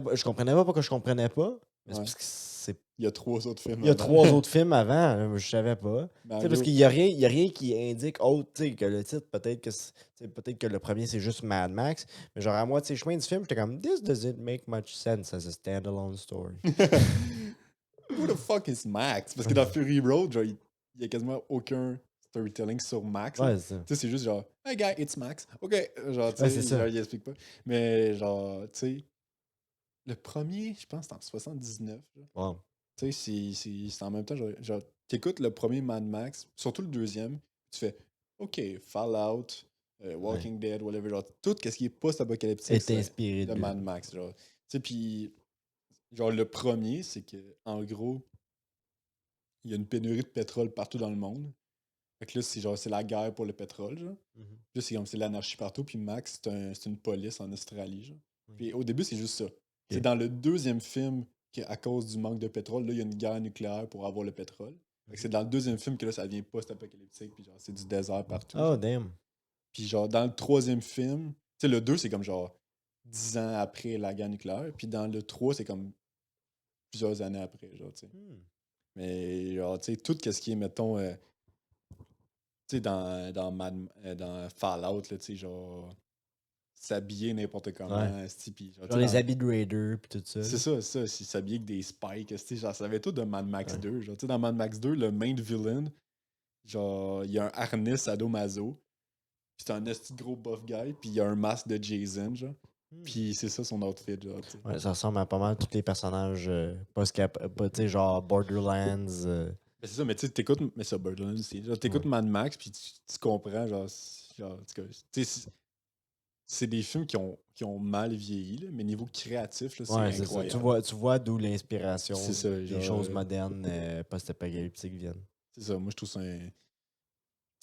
pas pourquoi je comprenais pas. Mais c'est Ouais. parce que c'est. Il y a 3 autres films. Il y a avant. 3 autres films avant, je savais pas. Ben, Tu sais, parce gros, qu'il y a rien qui indique autre, tu sais, que le titre, peut-être que peut-être que le premier c'est juste Mad Max, mais genre à moitié chemin du film, j'étais comme This doesn't make much sense as a standalone story. Who the fuck is Max? Parce que dans Fury Road, genre, il y a quasiment aucun storytelling sur Max. là. Ouais, c'est ça. Tu sais, c'est juste genre, hey guy, it's Max. Ok, genre, tu Ouais, sais, c'est ça. genre, il explique pas. Mais genre, tu sais, le premier, je pense, c'est en 79. Là. Wow. Tu sais, c'est en même temps, genre t'écoutes le premier Mad Max, surtout le deuxième, tu fais, ok, Fallout, Walking Dead, whatever, genre, tout ce qui est post-apocalyptique, Est c'est inspiré de de Mad lui. Max, genre. Tu sais, puis, genre, le premier, c'est que, en gros, il y a une pénurie de pétrole partout dans le monde. Fait que là, c'est genre, c'est la guerre pour le pétrole, genre. Mhm. Là, c'est comme, c'est l'anarchie partout, puis Max, c'est une police en Australie, genre. Puis au début, c'est juste ça. C'est dans le deuxième film qu'à cause du manque de pétrole, là, il y a une guerre nucléaire pour avoir le pétrole. Fait que c'est dans le deuxième film que là, ça devient post-apocalyptique, puis genre, c'est du désert partout. Oh genre. damn. Puis genre, dans le troisième film, tu sais, le 2, c'est comme genre 10 ans après la guerre nucléaire, puis dans le 3, c'est comme plusieurs années après, genre, tu sais. Mais genre, tu sais, tout ce qui est, mettons, tu sais, dans Fallout, là, tu sais, genre, s'habiller n'importe comment, esti, puis genre, tu Genre sais, les habits de Raider pis tout ça. c'est ça, s'habiller avec des spikes, esti, genre, ça avait tout de Mad Max Ouais. 2, genre, tu sais, dans Mad Max 2, le main villain, genre, il y a un harnais sadomaso, puis c'est un esti de gros buff guy, puis il y a un masque de Jason, genre, puis c'est ça son outfit, genre, tu sais. Ouais, ça ressemble à pas mal tous les personnages tu sais, genre Borderlands. Ben, c'est ça, mais tu sais, t'écoutes, mais ça, Borderlands aussi. Genre, t'écoutes Mad Max, puis tu comprends, genre, en tout cas, tu sais, c'est des films qui ont mal vieilli, là, mais niveau créatif, là, c'est Ouais, c'est ça. incroyable. Tu vois d'où l'inspiration C'est ça, des genre, choses modernes post-apocalyptiques viennent. C'est ça, moi, je trouve ça un... Tu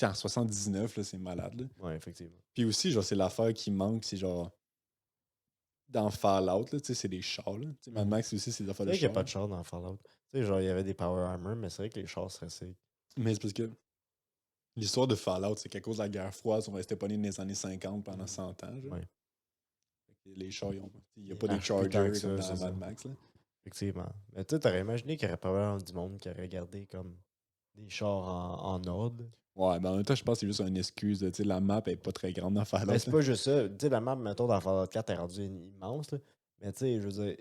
sais, en 79, là, c'est malade, là. Ouais, effectivement. Puis aussi, genre, c'est l'affaire qui manque, c'est genre... Dans Fallout, là, tu sais, c'est des chars, là. Tu sais, Mad Max aussi, c'est des affaires C'est de vrai qu'il n'y a chars. pas de char dans Fallout. Tu sais, genre, il y avait des Power Armor, mais c'est vrai que les chars seraient sick. Mais c'est parce que l'histoire de Fallout, c'est qu'à cause de la guerre froide, ils sont restés pognés dans les années 50 pendant 100 ans, genre. Ouais. Fait que les chars, il n'y a Ils pas des marchent plus tant Chargers que ça, comme dans c'est Mad ça. Max, là. Effectivement. Mais tu sais, t'aurais imaginé qu'il y aurait probablement du monde qui aurait gardé comme des chars en ordre. Ouais, mais en même temps, je pense que c'est juste une excuse. Tu sais, la map est pas très grande dans Fallout. Mais c'est pas juste ça. Tu sais, la map, mettons, dans Fallout 4 est rendue immense, là. Mais tu sais, je veux dire.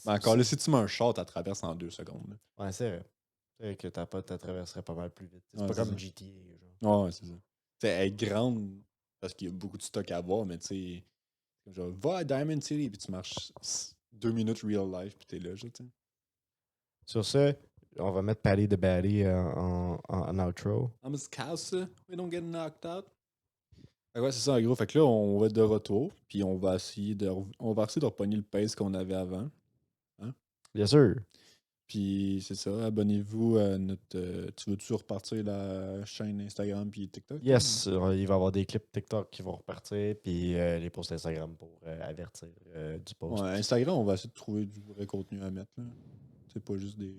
Mais encore là, si tu mets un shot, tu traverses en 2 secondes. Là. Ouais, c'est vrai. C'est vrai que ta pote, tu traverserais pas mal plus vite. C'est Ouais, pas c'est comme ça. GTA, genre. Ouais, c'est ça. Tu sais, elle est grande parce qu'il y a beaucoup de stock à voir, mais tu sais, genre, va à Diamond City, puis tu marches 2 minutes real life, puis t'es là, genre, tu sais. Sur ce, on va mettre Paddy the Baddy en outro. I'm a scout, we don't get knocked out. Fait que ouais, c'est ça, en gros. Fait que là, on va être de retour, puis on va essayer de repogner le pace qu'on avait avant. Bien sûr. Puis c'est ça, abonnez-vous à notre. Tu veux-tu repartir la chaîne Instagram puis TikTok? Yes, il va y avoir des clips TikTok qui vont repartir, puis les posts Instagram pour avertir du post. Ouais, Instagram, on va essayer de trouver du vrai contenu à mettre. Là. C'est pas juste des.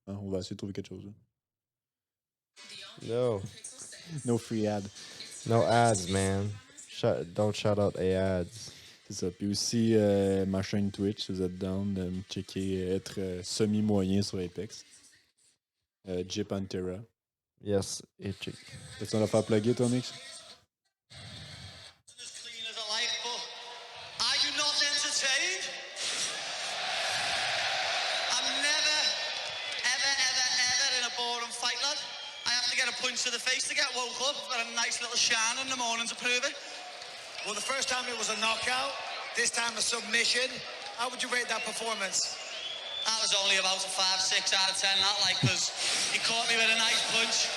Hein, on va essayer de trouver quelque chose. Là. No. No free ad. No ads, man. Don't shout out ads. C'est ça. Puis aussi, ma chaîne Twitch, si vous êtes down de me checker, être semi-moyen sur Apex. J Pantera. Yes, et check. T'as-tu en faire plugger, toi, Mix? As clean as I like, but I do not entertain. I'm never, ever in a boring fight, lad. I have to get a punch to the face to get woke up. I've got a nice little shine in the morning to prove it. Well, the first time it was a knockout, this time a submission. How would you rate that performance? That was only about a 5, 6 out of 10, that, like, because he caught me with a nice punch.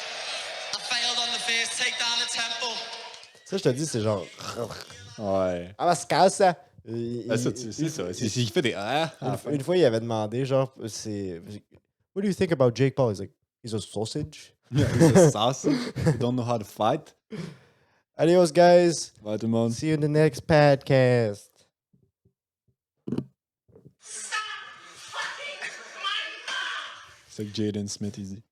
I failed on the first takedown at tempo. Ça, je te dis, c'est genre. Ouais. Ah, c'est ça. Ah, ça, c'est ça. Il fait des ah à la fin. Une fois, il avait demandé, genre, c'est. What do you think about Jake Paul? He's like, he's a sausage. Yeah, he's a sausage. You don't know how to fight. Adios, guys. Bye, tout le monde. See you in the next podcast. C'est que Jaden Smith, il dit.